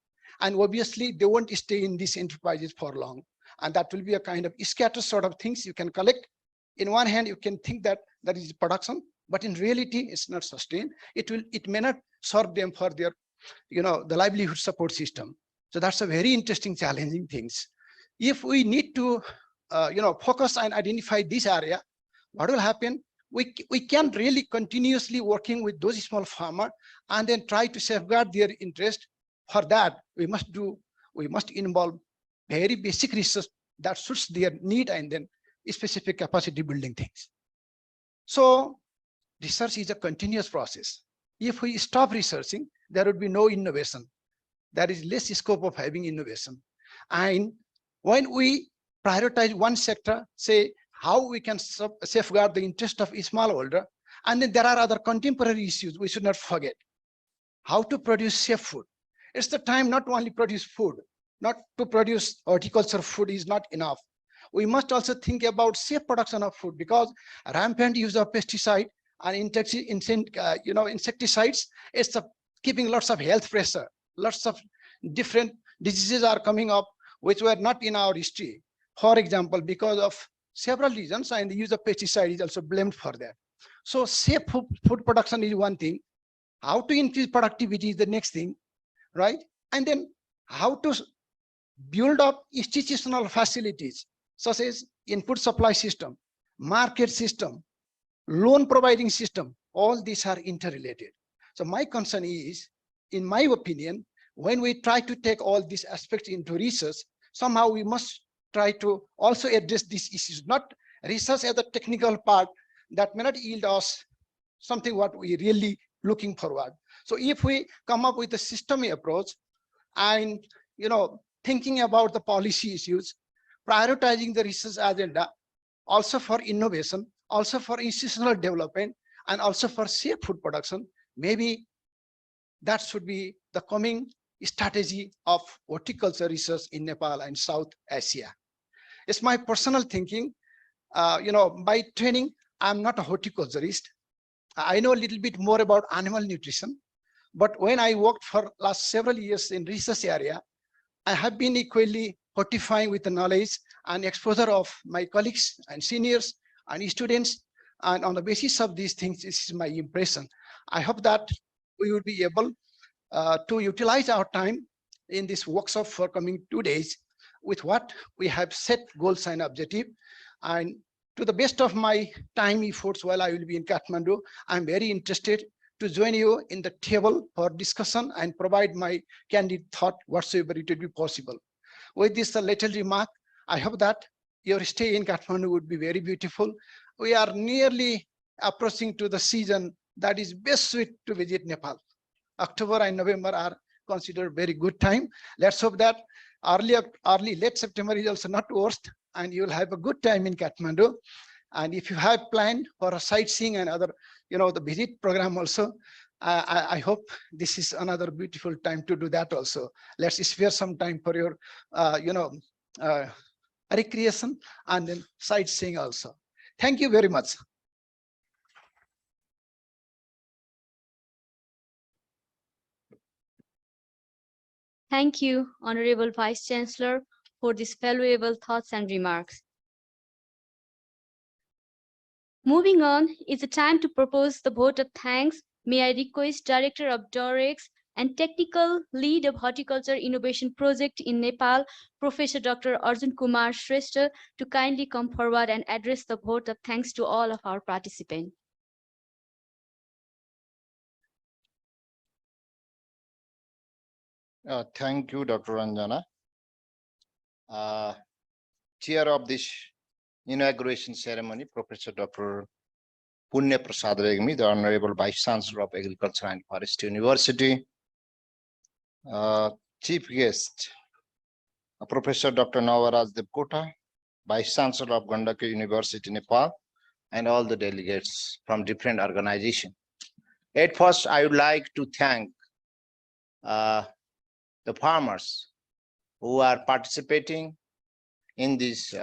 and obviously they won't stay in these enterprises for long, and that will be a kind of scatter sort of things you can collect. In one hand, you can think that that is production, but in reality, it's not sustained. It may not serve them for their, you know, the livelihood support system. So that's a very interesting, challenging things. If we need to, you know, focus and identify this area, what will happen? We can really continuously working with those small farmers and then try to safeguard their interest. For that, we must involve very basic research that suits their need and then specific capacity building things. So research is a continuous process. If we stop researching, there would be no innovation. There is less scope of having innovation. And when we prioritize one sector, say how we can safeguard the interest of a smallholder, and then there are other contemporary issues we should not forget. how to produce safe food. It's the time not to only produce food, not to produce horticulture food is not enough. We must also think about safe production of food, because rampant use of pesticide and insecticides is keeping lots of health pressure. Lots of different diseases are coming up which were not in our history. For example, because of several reasons, and the use of pesticide is also blamed for that. So safe food production is one thing. How to increase productivity is the next thing, right? And then how to build up institutional facilities such as input supply system, market system, loan providing system. All these are interrelated. So my concern is, in my opinion, when we try to take all these aspects into research, somehow we must try to also address these issues, not research as a technical part that may not yield us something what we really looking forward. So if we come up with a systemic approach and thinking about the policy issues, prioritizing the research agenda, also for innovation, also for institutional development, and also for safe food production, maybe that should be the coming strategy of horticulture research in Nepal and South Asia. It's my personal thinking. By training, I'm not a horticulturist. I know a little bit more about animal nutrition, but when I worked for last several years in research area, I have been equally fortifying with the knowledge and exposure of my colleagues and seniors and students. And on the basis of these things, this is my impression. I hope that we will be able to utilize our time in this workshop for coming 2 days with what we have set goals and objective. And to the best of my time efforts while I will be in Kathmandu, I'm very interested to join you in the table for discussion and provide my candid thought whatsoever it would be possible. With this little remark, I hope that your stay in Kathmandu would be very beautiful. We are nearly approaching to the season that is best suited to visit Nepal. October and November are considered very good time. Let's hope that late September is also not worst, and you will have a good time in Kathmandu. And if you have planned for a sightseeing and other, the visit program also, I hope this is another beautiful time to do that also. Let's spare some time for your, recreation and then sightseeing also. Thank you very much. Thank you, Honorable Vice Chancellor, for these valuable thoughts and remarks. Moving on, it's a time to propose the vote of thanks. May I request Director of DOREX and Technical Lead of Horticulture Innovation Project in Nepal, Professor Dr. Arjun Kumar Shrestha, to kindly come forward and address the vote of thanks to all of our participants. Thank you, Dr. Ranjana. Chair of this inauguration ceremony, Professor Dr. Punya Prasad Regmi, the Honorable Vice Chancellor of Agriculture and Forest University. Chief guest, Professor Dr. Navaraj Devkota, Vice Chancellor of Gandaki University, Nepal, and all the delegates from different organizations. At first, I would like to thank the farmers who are participating in this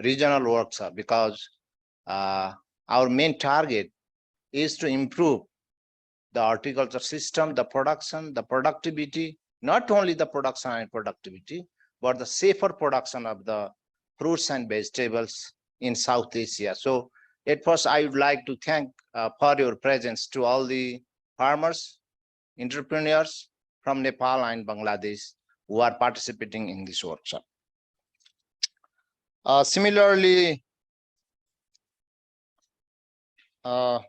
regional workshop, because our main target is to improve the horticulture system, the production, the productivity, not only the production and productivity, but the safer production of the fruits and vegetables in South Asia. So at first, I would like to thank for your presence to all the farmers, entrepreneurs from Nepal and Bangladesh who are participating in this workshop. Similarly, I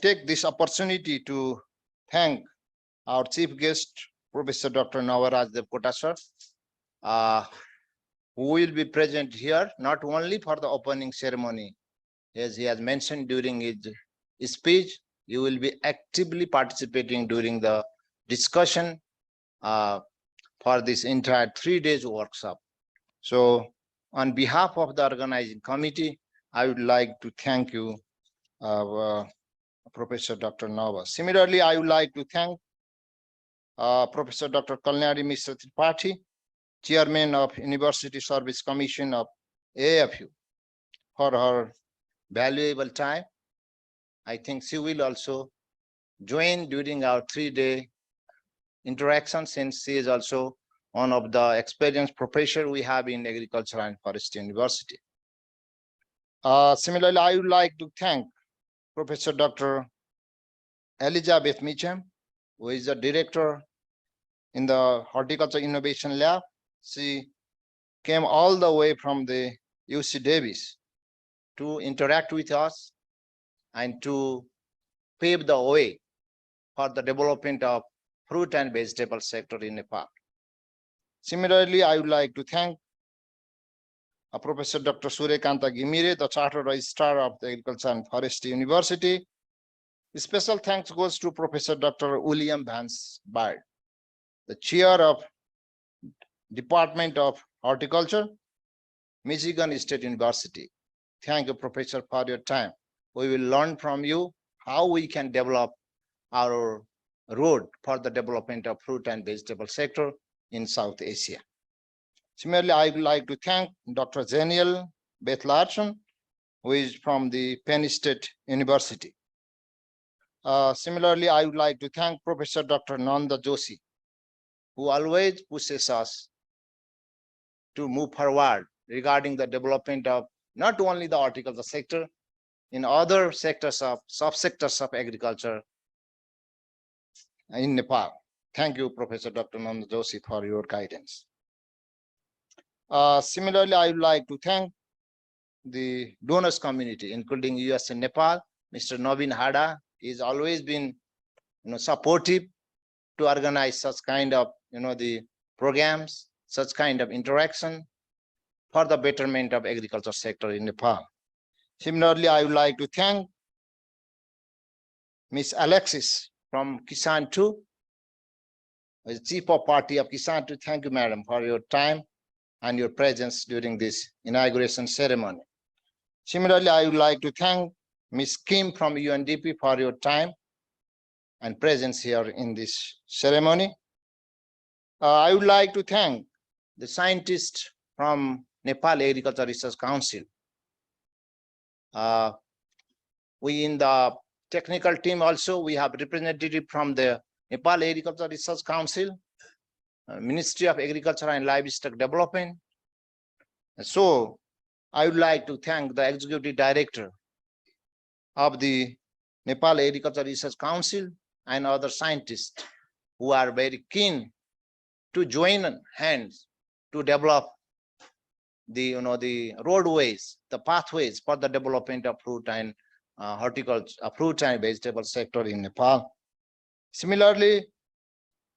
take this opportunity to thank our chief guest, Professor Dr. Navaraj Devkota sir, who will be present here not only for the opening ceremony, as he has mentioned during his speech. You will be actively participating during the discussion for this entire 3 days workshop. So on behalf of the organizing committee, I would like to thank you Professor Dr. Nava. Similarly, I would like to thank Professor Dr. Kalnari Mishra Tripathi, Chairman of University Service Commission of AFU, for her valuable time. I think she will also join during our 3-day interaction, since she is also one of the experienced professors we have in Agriculture and Forestry University. Similarly, I would like to thank Professor Dr. Elizabeth Mitcham, who is the director in the Horticulture Innovation Lab. She came all the way from the UC Davis to interact with us and to pave the way for the development of fruit and vegetable sector in Nepal. Similarly, I would like to thank Professor Dr. Suryakanta Gimire, the Chartered Registrar of the Agriculture and Forestry University. Special thanks goes to Professor Dr. William Vance Byrd, the Chair of Department of Horticulture, Michigan State University. Thank you, Professor, for your time. We will learn from you how we can develop our road for the development of fruit and vegetable sector in South Asia. Similarly, I would like to thank Dr. Zeniel Beth Larson, who is from the Penn State University. Similarly, I would like to thank Professor Dr. Nanda Joshi, who always pushes us to move forward regarding the development of not only the horticulture sector, in other sectors of subsectors of agriculture in Nepal. Thank you, Professor Dr. Nanda Joshi, for your guidance. Similarly, I would like to thank the donors community, including US and Nepal. Mr. Navin Hada is always been supportive to organize such kind of the programs, such kind of interaction for the betterment of agriculture sector in Nepal. Similarly, I would like to thank Ms. Alexis from Kisan 2, as Chief of Party of Kisan 2. Thank you, Madam, for your time and your presence during this inauguration ceremony. Similarly, I would like to thank Ms. Kim from UNDP for your time and presence here in this ceremony. I would like to thank the scientists from Nepal Agriculture Research Council. We in the technical team also, we have representative from the Nepal Agriculture Research Council, Ministry of Agriculture and Livestock Development. So I would like to thank the Executive Director of the Nepal Agriculture Research Council and other scientists who are very keen to join hands to develop the the roadways, the pathways for the development of fruit and horticulture, fruit and vegetable sector in Nepal. Similarly,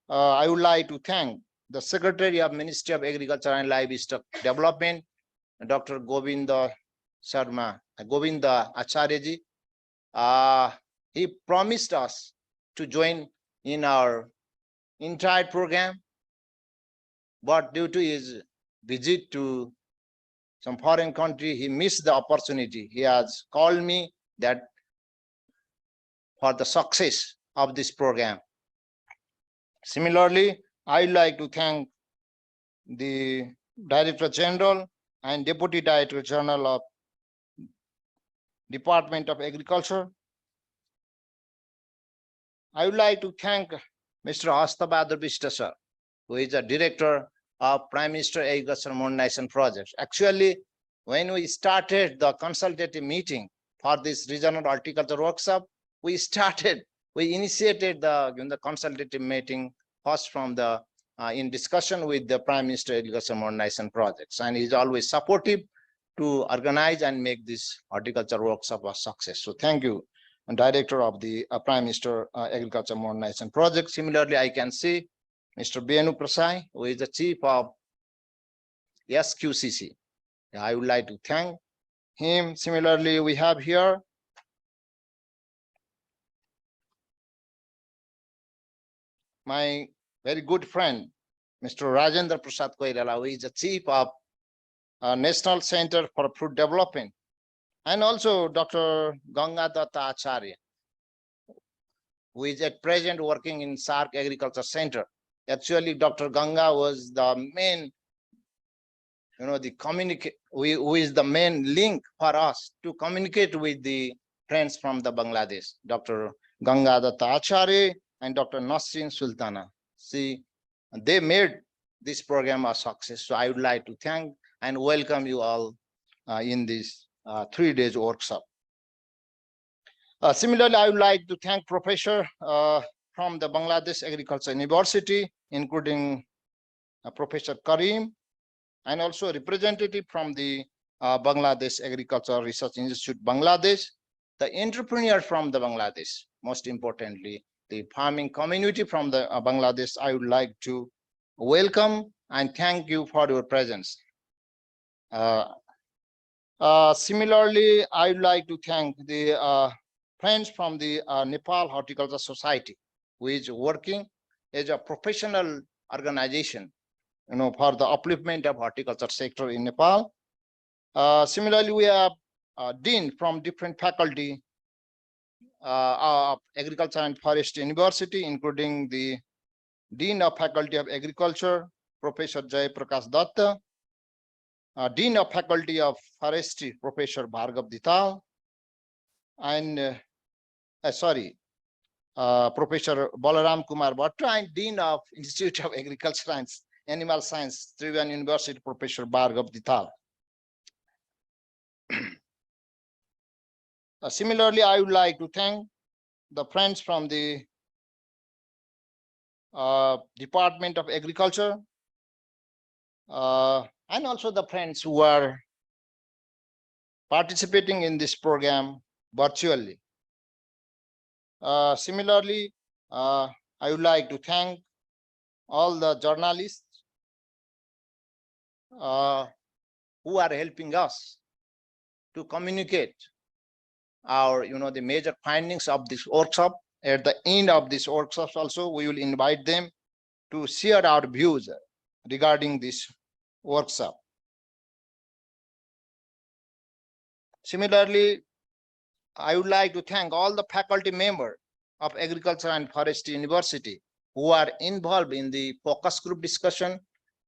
I would like to thank the Secretary of Ministry of Agriculture and Livestock Development, Dr. Govinda Acharya-ji. He promised us to join in our entire program, but due to his visit to some foreign country, he missed the opportunity. He has called me that for the success of this program. Similarly, I'd like to thank the Director General and Deputy Director General of Department of Agriculture. I would like to thank Mr. Hastabhadur Bishta sir, who is the Director of Prime Minister Agriculture Modernization Projects. Actually, when we started the consultative meeting for this regional horticulture workshop, we initiated the consultative meeting first from the in discussion with the Prime Minister Agriculture Modernization Projects, and he's always supportive to organize and make this horticulture workshop a success. So thank you, Director of the Prime Minister Agriculture Modernization Project. Similarly, I can see Mr. Benu Prasai, who is the Chief of SQCC. I would like to thank him. Similarly, we have here my very good friend, Mr. Rajendra Prasad Koirala, who is the Chief of National Center for Fruit Development, and also Dr. Ganga Datta Acharya, who is at present working in Sark Agriculture Center. Actually, Dr. Ganga was the main, who is the main link for us to communicate with the friends from the Bangladesh, Dr. Ganga Datta Acharya and Dr. Nasrin Sultana. See, they made this program a success. So I would like to thank and welcome you all in this 3 days workshop. Similarly, I would like to thank Professor from the Bangladesh Agriculture University, including Professor Karim, and also a representative from the Bangladesh Agriculture Research Institute, Bangladesh, the entrepreneur from the Bangladesh, most importantly, the farming community from the Bangladesh. I would like to welcome and thank you for your presence. Similarly, I would like to thank the friends from the Nepal Horticulture Society, who is working as a professional organization, for the upliftment of horticulture sector in Nepal. Similarly, we have dean from different faculty of Agriculture and Forestry University, including the Dean of Faculty of Agriculture, Professor Jay Prakash Datta, Dean of Faculty of Forestry, Professor Bhargav Dital, and Professor Balaram Kumar Bhatta, and Dean of Institute of Agriculture and Animal Science, Trivandrum University, Professor Bhargav Dital. Similarly, I would like to thank the friends from the Department of Agriculture, and also the friends who are participating in this program virtually. Similarly, I would like to thank all the journalists who are helping us to communicate our, the major findings of this workshop. At the end of this workshop also, we will invite them to share our views regarding this workshop. Similarly, I would like to thank all the faculty members of Agriculture and Forestry University who are involved in the focus group discussion,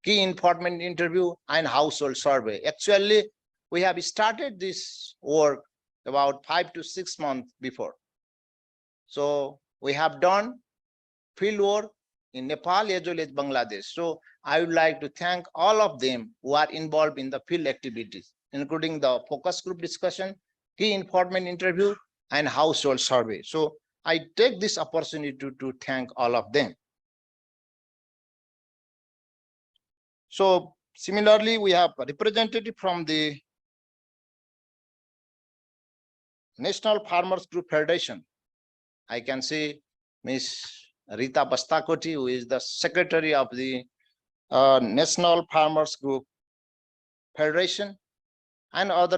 key informant interview, and household survey. Actually, we have started this work about 5 to 6 months before. So we have done field work in Nepal as well as Bangladesh. So I would like to thank all of them who are involved in the field activities, including the focus group discussion, key informant interview, and household survey. So I take this opportunity to thank all of them. So similarly, we have a representative from the National Farmers Group Federation. I can see Ms. Rita Bastakoti, who is the secretary of the National Farmers Group Federation, and other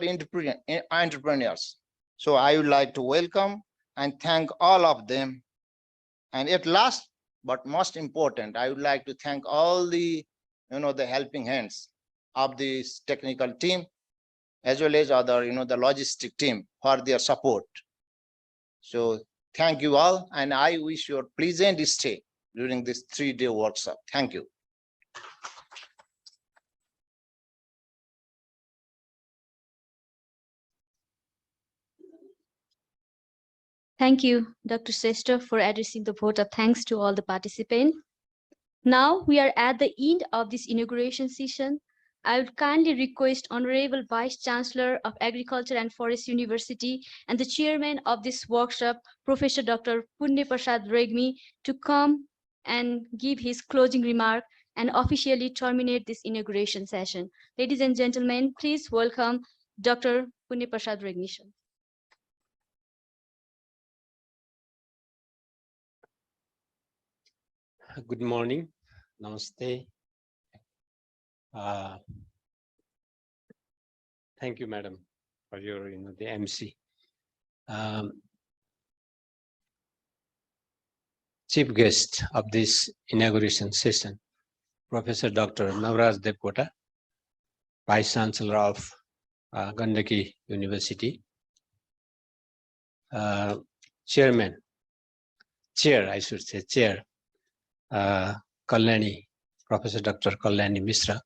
entrepreneurs. So I would like to welcome and thank all of them. And at last, but most important, I would like to thank all the, the helping hands of this technical team, as well as other, the logistic team for their support. So thank you all, and I wish you a pleasant stay during this 3-day workshop. Thank you. Thank you, Dr. Shrestha, for addressing the vote of thanks to all the participants. Now we are at the end of this inauguration session. I would kindly request Honorable Vice Chancellor of Agriculture and Forest University and the Chairman of this workshop, Professor Dr. Punne Prasad Regmi, to come and give his closing remark and officially terminate this inauguration session. Ladies and gentlemen, please welcome Dr. Punne Prasad Regmi. Good morning. Namaste. Thank you, Madam, for your, the MC. Chief guest of this inauguration session, Professor Dr. Navraj Devkota, Vice Chancellor of Gandaki University, Chairman chair, I should say, chair, Kalyani, Professor Dr. Kalyani Mishra,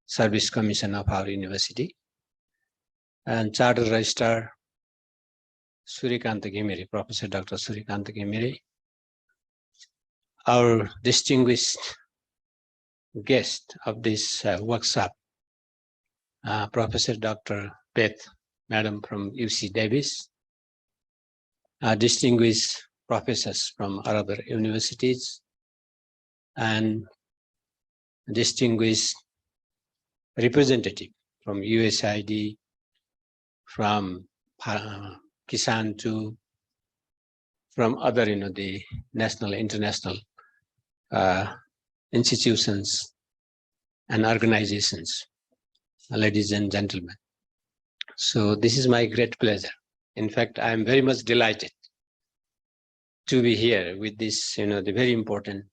Service Commission of our university, and Charter Registrar Surikanta Gimiri, Professor Dr. Surikanta Gimiri, our distinguished guest of this workshop, Professor Dr. Beth, Madam from UC Davis, distinguished professors from other universities, and distinguished representative from USAID, from Kisan 2, from other, the national, international institutions and organizations, ladies and gentlemen. So this is my great pleasure. In fact, I am very much delighted to be here with this, the very important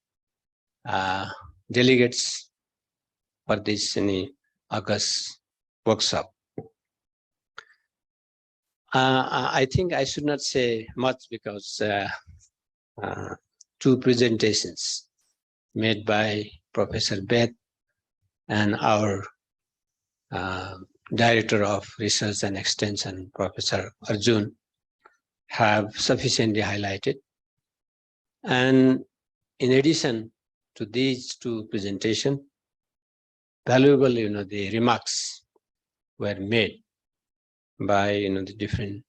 delegates for this August workshop. I think I should not say much because two presentations made by Professor Beth and our Director of Research and Extension, Professor Arjun, have sufficiently highlighted. And in addition to these two presentations, valuable, the remarks were made by, the different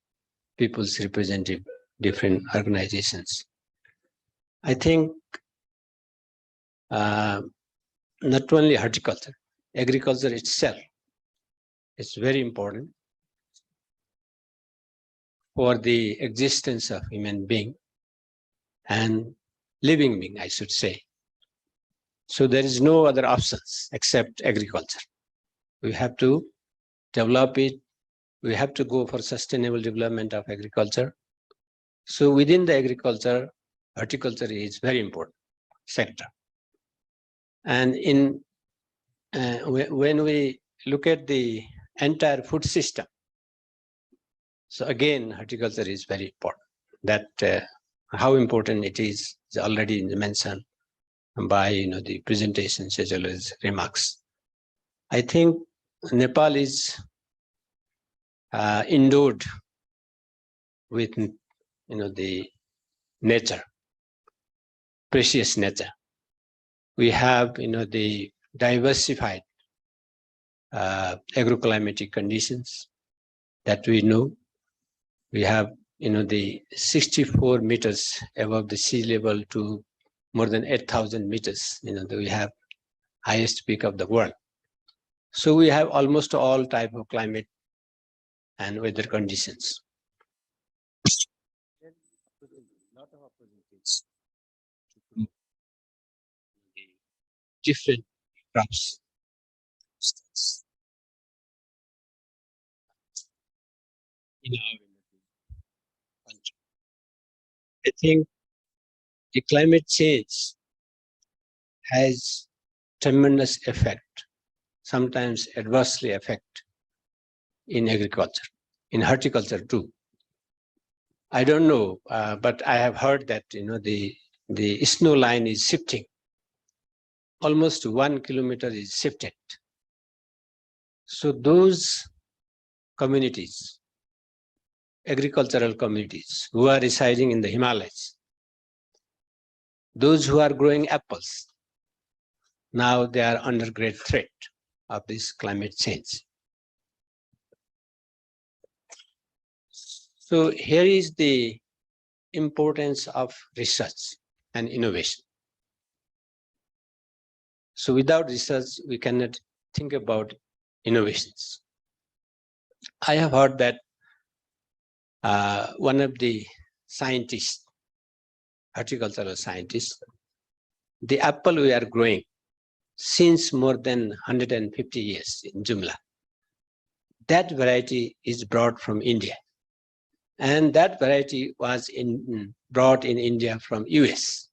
people's representative, different organizations. I think not only horticulture, agriculture itself is very important for the existence of human being and living being, I should say. So there is no other options except agriculture. We have to develop it. We have to go for sustainable development of agriculture. So within the agriculture, horticulture is very important sector. And when we look at the entire food system, so again, horticulture is very important. That how important it is already mentioned by the presentations as well as remarks. I think Nepal is endowed with the nature, precious nature. We have the diversified agroclimatic conditions that we know. We have the 64 meters above the sea level to more than 8,000 meters. We have highest peak of the world. So we have almost all type of climate and weather conditions. There is a lot of opportunities to grow the different crops. In our country, I think the climate change has tremendous effect, sometimes adversely affect in agriculture, in horticulture too. I don't know, but I have heard that the snow line is shifting. Almost 1 kilometer is shifted. So those communities, agricultural communities who are residing in the Himalayas, those who are growing apples, now they are under great threat of this climate change. So here is the importance of research and innovation. So without research, we cannot think about innovations. I have heard that one of the scientists, horticultural scientists, the apple we are growing since more than 150 years in Jumla, that variety is brought from India. And that variety was brought in India from US,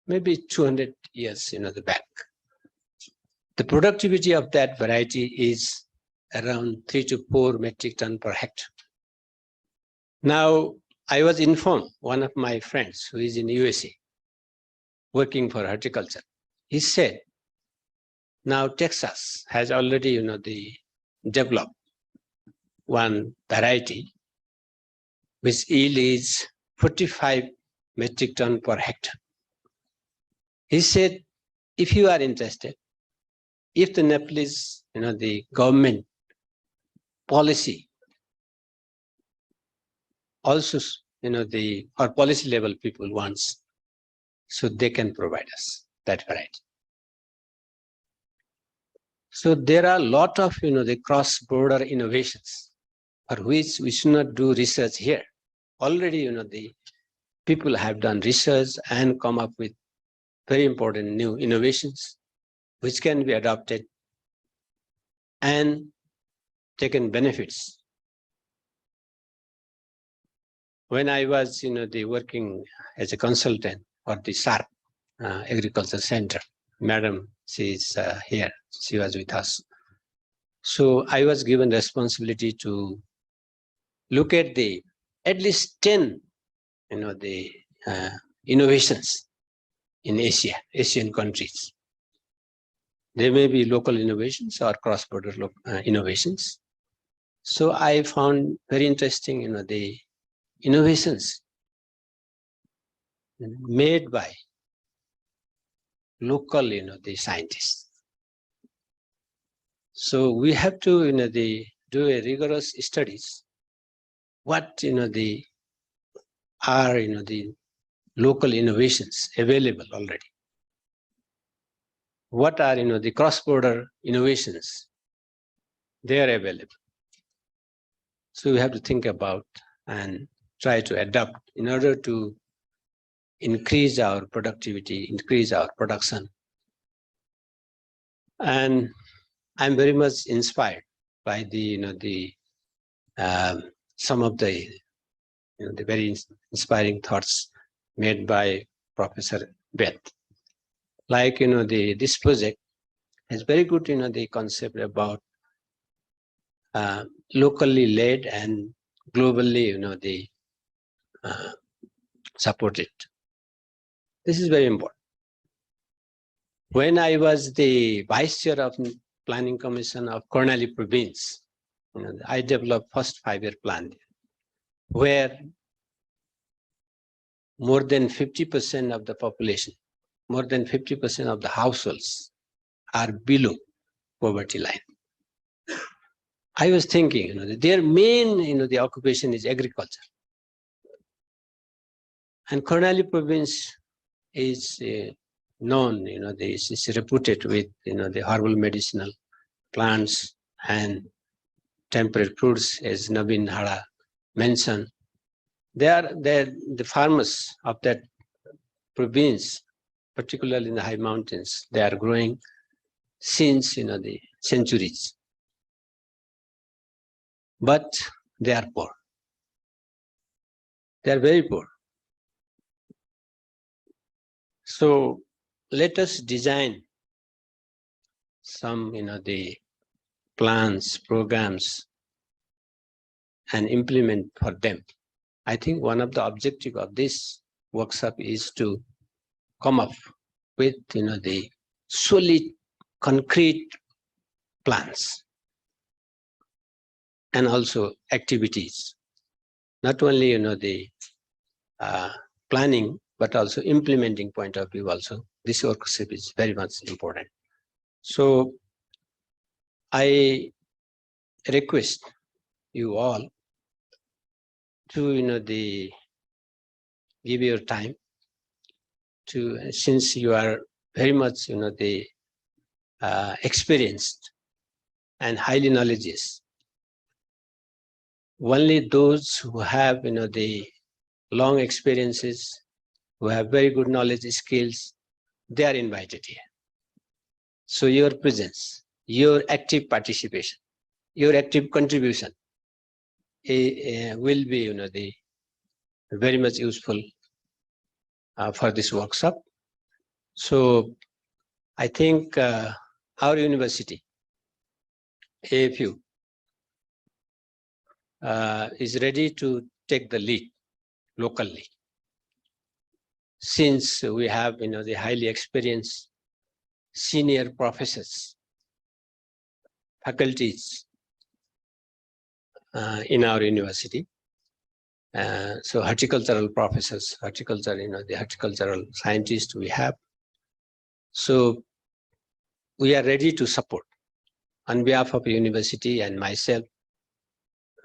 maybe 200 years the back. The productivity of that variety is around 3 to 4 metric ton per hectare. Now, I was informed, one of my friends who is in USA working for horticulture, he said, now Texas has already, developed one variety which yield is 45 metric ton per hectare. He said, if you are interested, if the Nepalese, the government policy also, or policy level people wants, so they can provide us that variety. So there are a lot of, the cross-border innovations for which we should not do research here. Already, the people have done research and come up with very important new innovations which can be adopted and taken benefits. When I was, working as a consultant for the SARP Agriculture Center, Madam, she is here, she was with us. So I was given responsibility to look at at least 10, innovations in Asian countries. There may be local innovations or cross-border innovations. So I found very interesting, the innovations made by local, the scientists. So we have to, do a rigorous studies. What, the local innovations available already? What are, the cross-border innovations? They are available. So we have to think about and try to adapt in order to increase our productivity, increase our production. And I'm very much inspired by some of the very inspiring thoughts made by Professor Beth. Like, this project has very good, the concept about locally led and globally, supported. This is very important. When I was the vice chair of Planning Commission of Karnali province, I developed first 5-year plan where more than 50% of the population, more than 50% of the households are below poverty line. I was thinking, their main, the occupation is agriculture. And Karnali province is known, this is reputed with, the herbal medicinal plants and temperate fruits, as Naveen Hara mentioned. The farmers of that province, particularly in the high mountains, they are growing since, the centuries. But they are poor. They are very poor. So let us design some, the plans, programs, and implement for them. I think one of the objectives of this workshop is to come up with, the solid, concrete plans and also activities. Not only, the planning, but also implementing point of view also. This workshop is very much important. So I request you all to, give your time to, since you are very much, the experienced and highly knowledgeable. Only those who have, the long experiences, who have very good knowledge skills, they are invited here. So your presence, your active participation, your active contribution will be, the very much useful for this workshop. So I think our university, AFU, is ready to take the lead locally. Since we have, the highly experienced senior professors, faculties in our university. So horticultural professors, horticulture, the horticultural scientists we have. So we are ready to support. On behalf of the university and myself,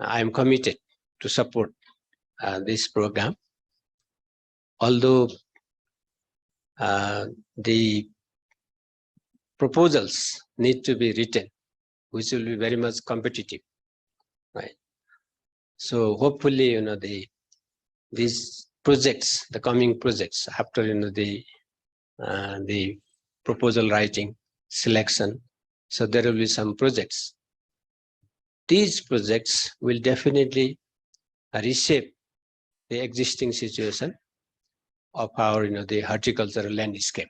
I am committed to support this program. Although the proposals need to be written, which will be very much competitive, right? So hopefully, these projects, the coming projects after, the proposal writing, selection, so there will be some projects. These projects will definitely reshape the existing situation of our, the horticultural landscape.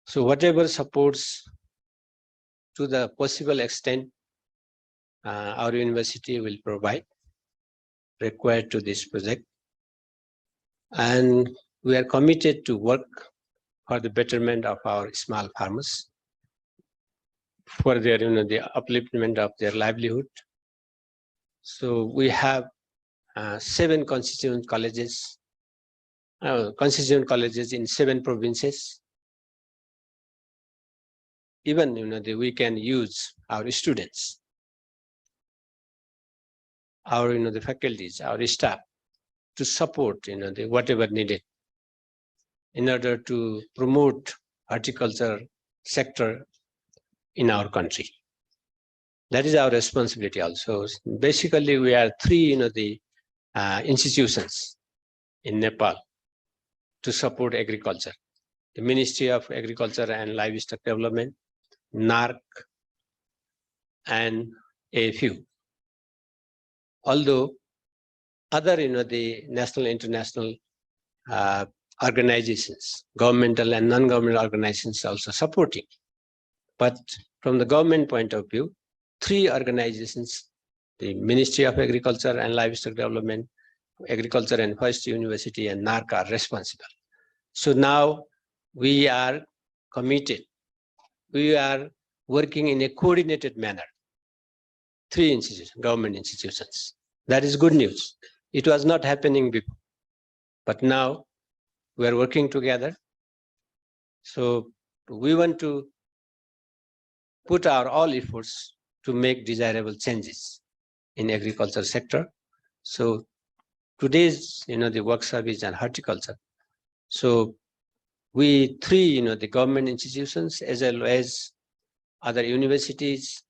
So whatever supports to the possible extent our university will provide required to this project. And we are committed to work for the betterment of our small farmers, for their, the upliftment of their livelihood. So we have 7 constituent colleges in 7 provinces. Even, we can use our students, our, the faculties, our staff to support, the whatever needed in order to promote horticulture sector in our country. That is our responsibility also. Basically, we are 3, the institutions in Nepal to support agriculture. The Ministry of Agriculture and Livestock Development, NARC, and AFU. Although other, the national, international organizations, governmental and non-governmental organizations also supporting. But from the government point of view, 3 organizations, the Ministry of Agriculture and Livestock Development, Agriculture and Forestry University, and NARC are responsible. So now we are committed. We are working in a coordinated manner. 3 institutions, government institutions. That is good news. It was not happening before, but now we are working together. So we want to put our all efforts to make desirable changes in agriculture sector. So today's, the workshop is on horticulture. So we 3, the government institutions as well as other universities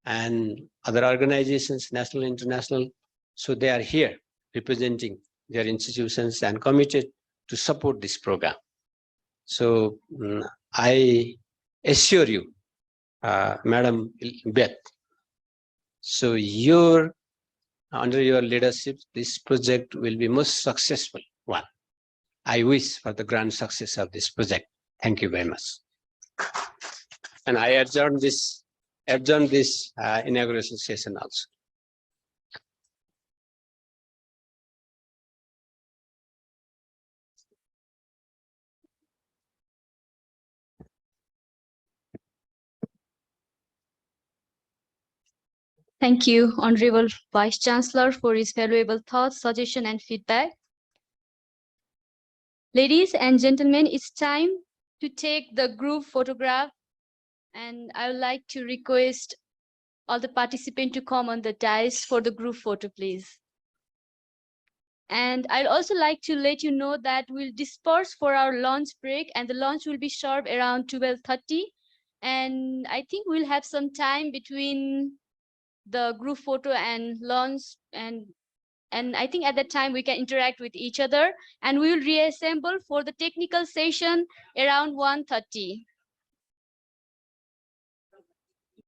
and other organizations, national, international. So they are here representing their institutions and committed to support this program. So I assure you, Madam Beth, so under your leadership, this project will be most successful one. I wish for the grand success of this project. Thank you very much. And I adjourn this inauguration session also. Thank you, Honorable Vice Chancellor, for his valuable thoughts, suggestion, and feedback. Ladies and gentlemen, it's time to take the group photograph, and I would like to request all the participants to come on the dais for the group photo, please. And I'd also like to let you know that we'll disperse for our lunch break, and the lunch will be served around 12:30. And I think we'll have some time between the group photo and lunch, and I think at that time we can interact with each other, and we will reassemble for the technical session around 1:30.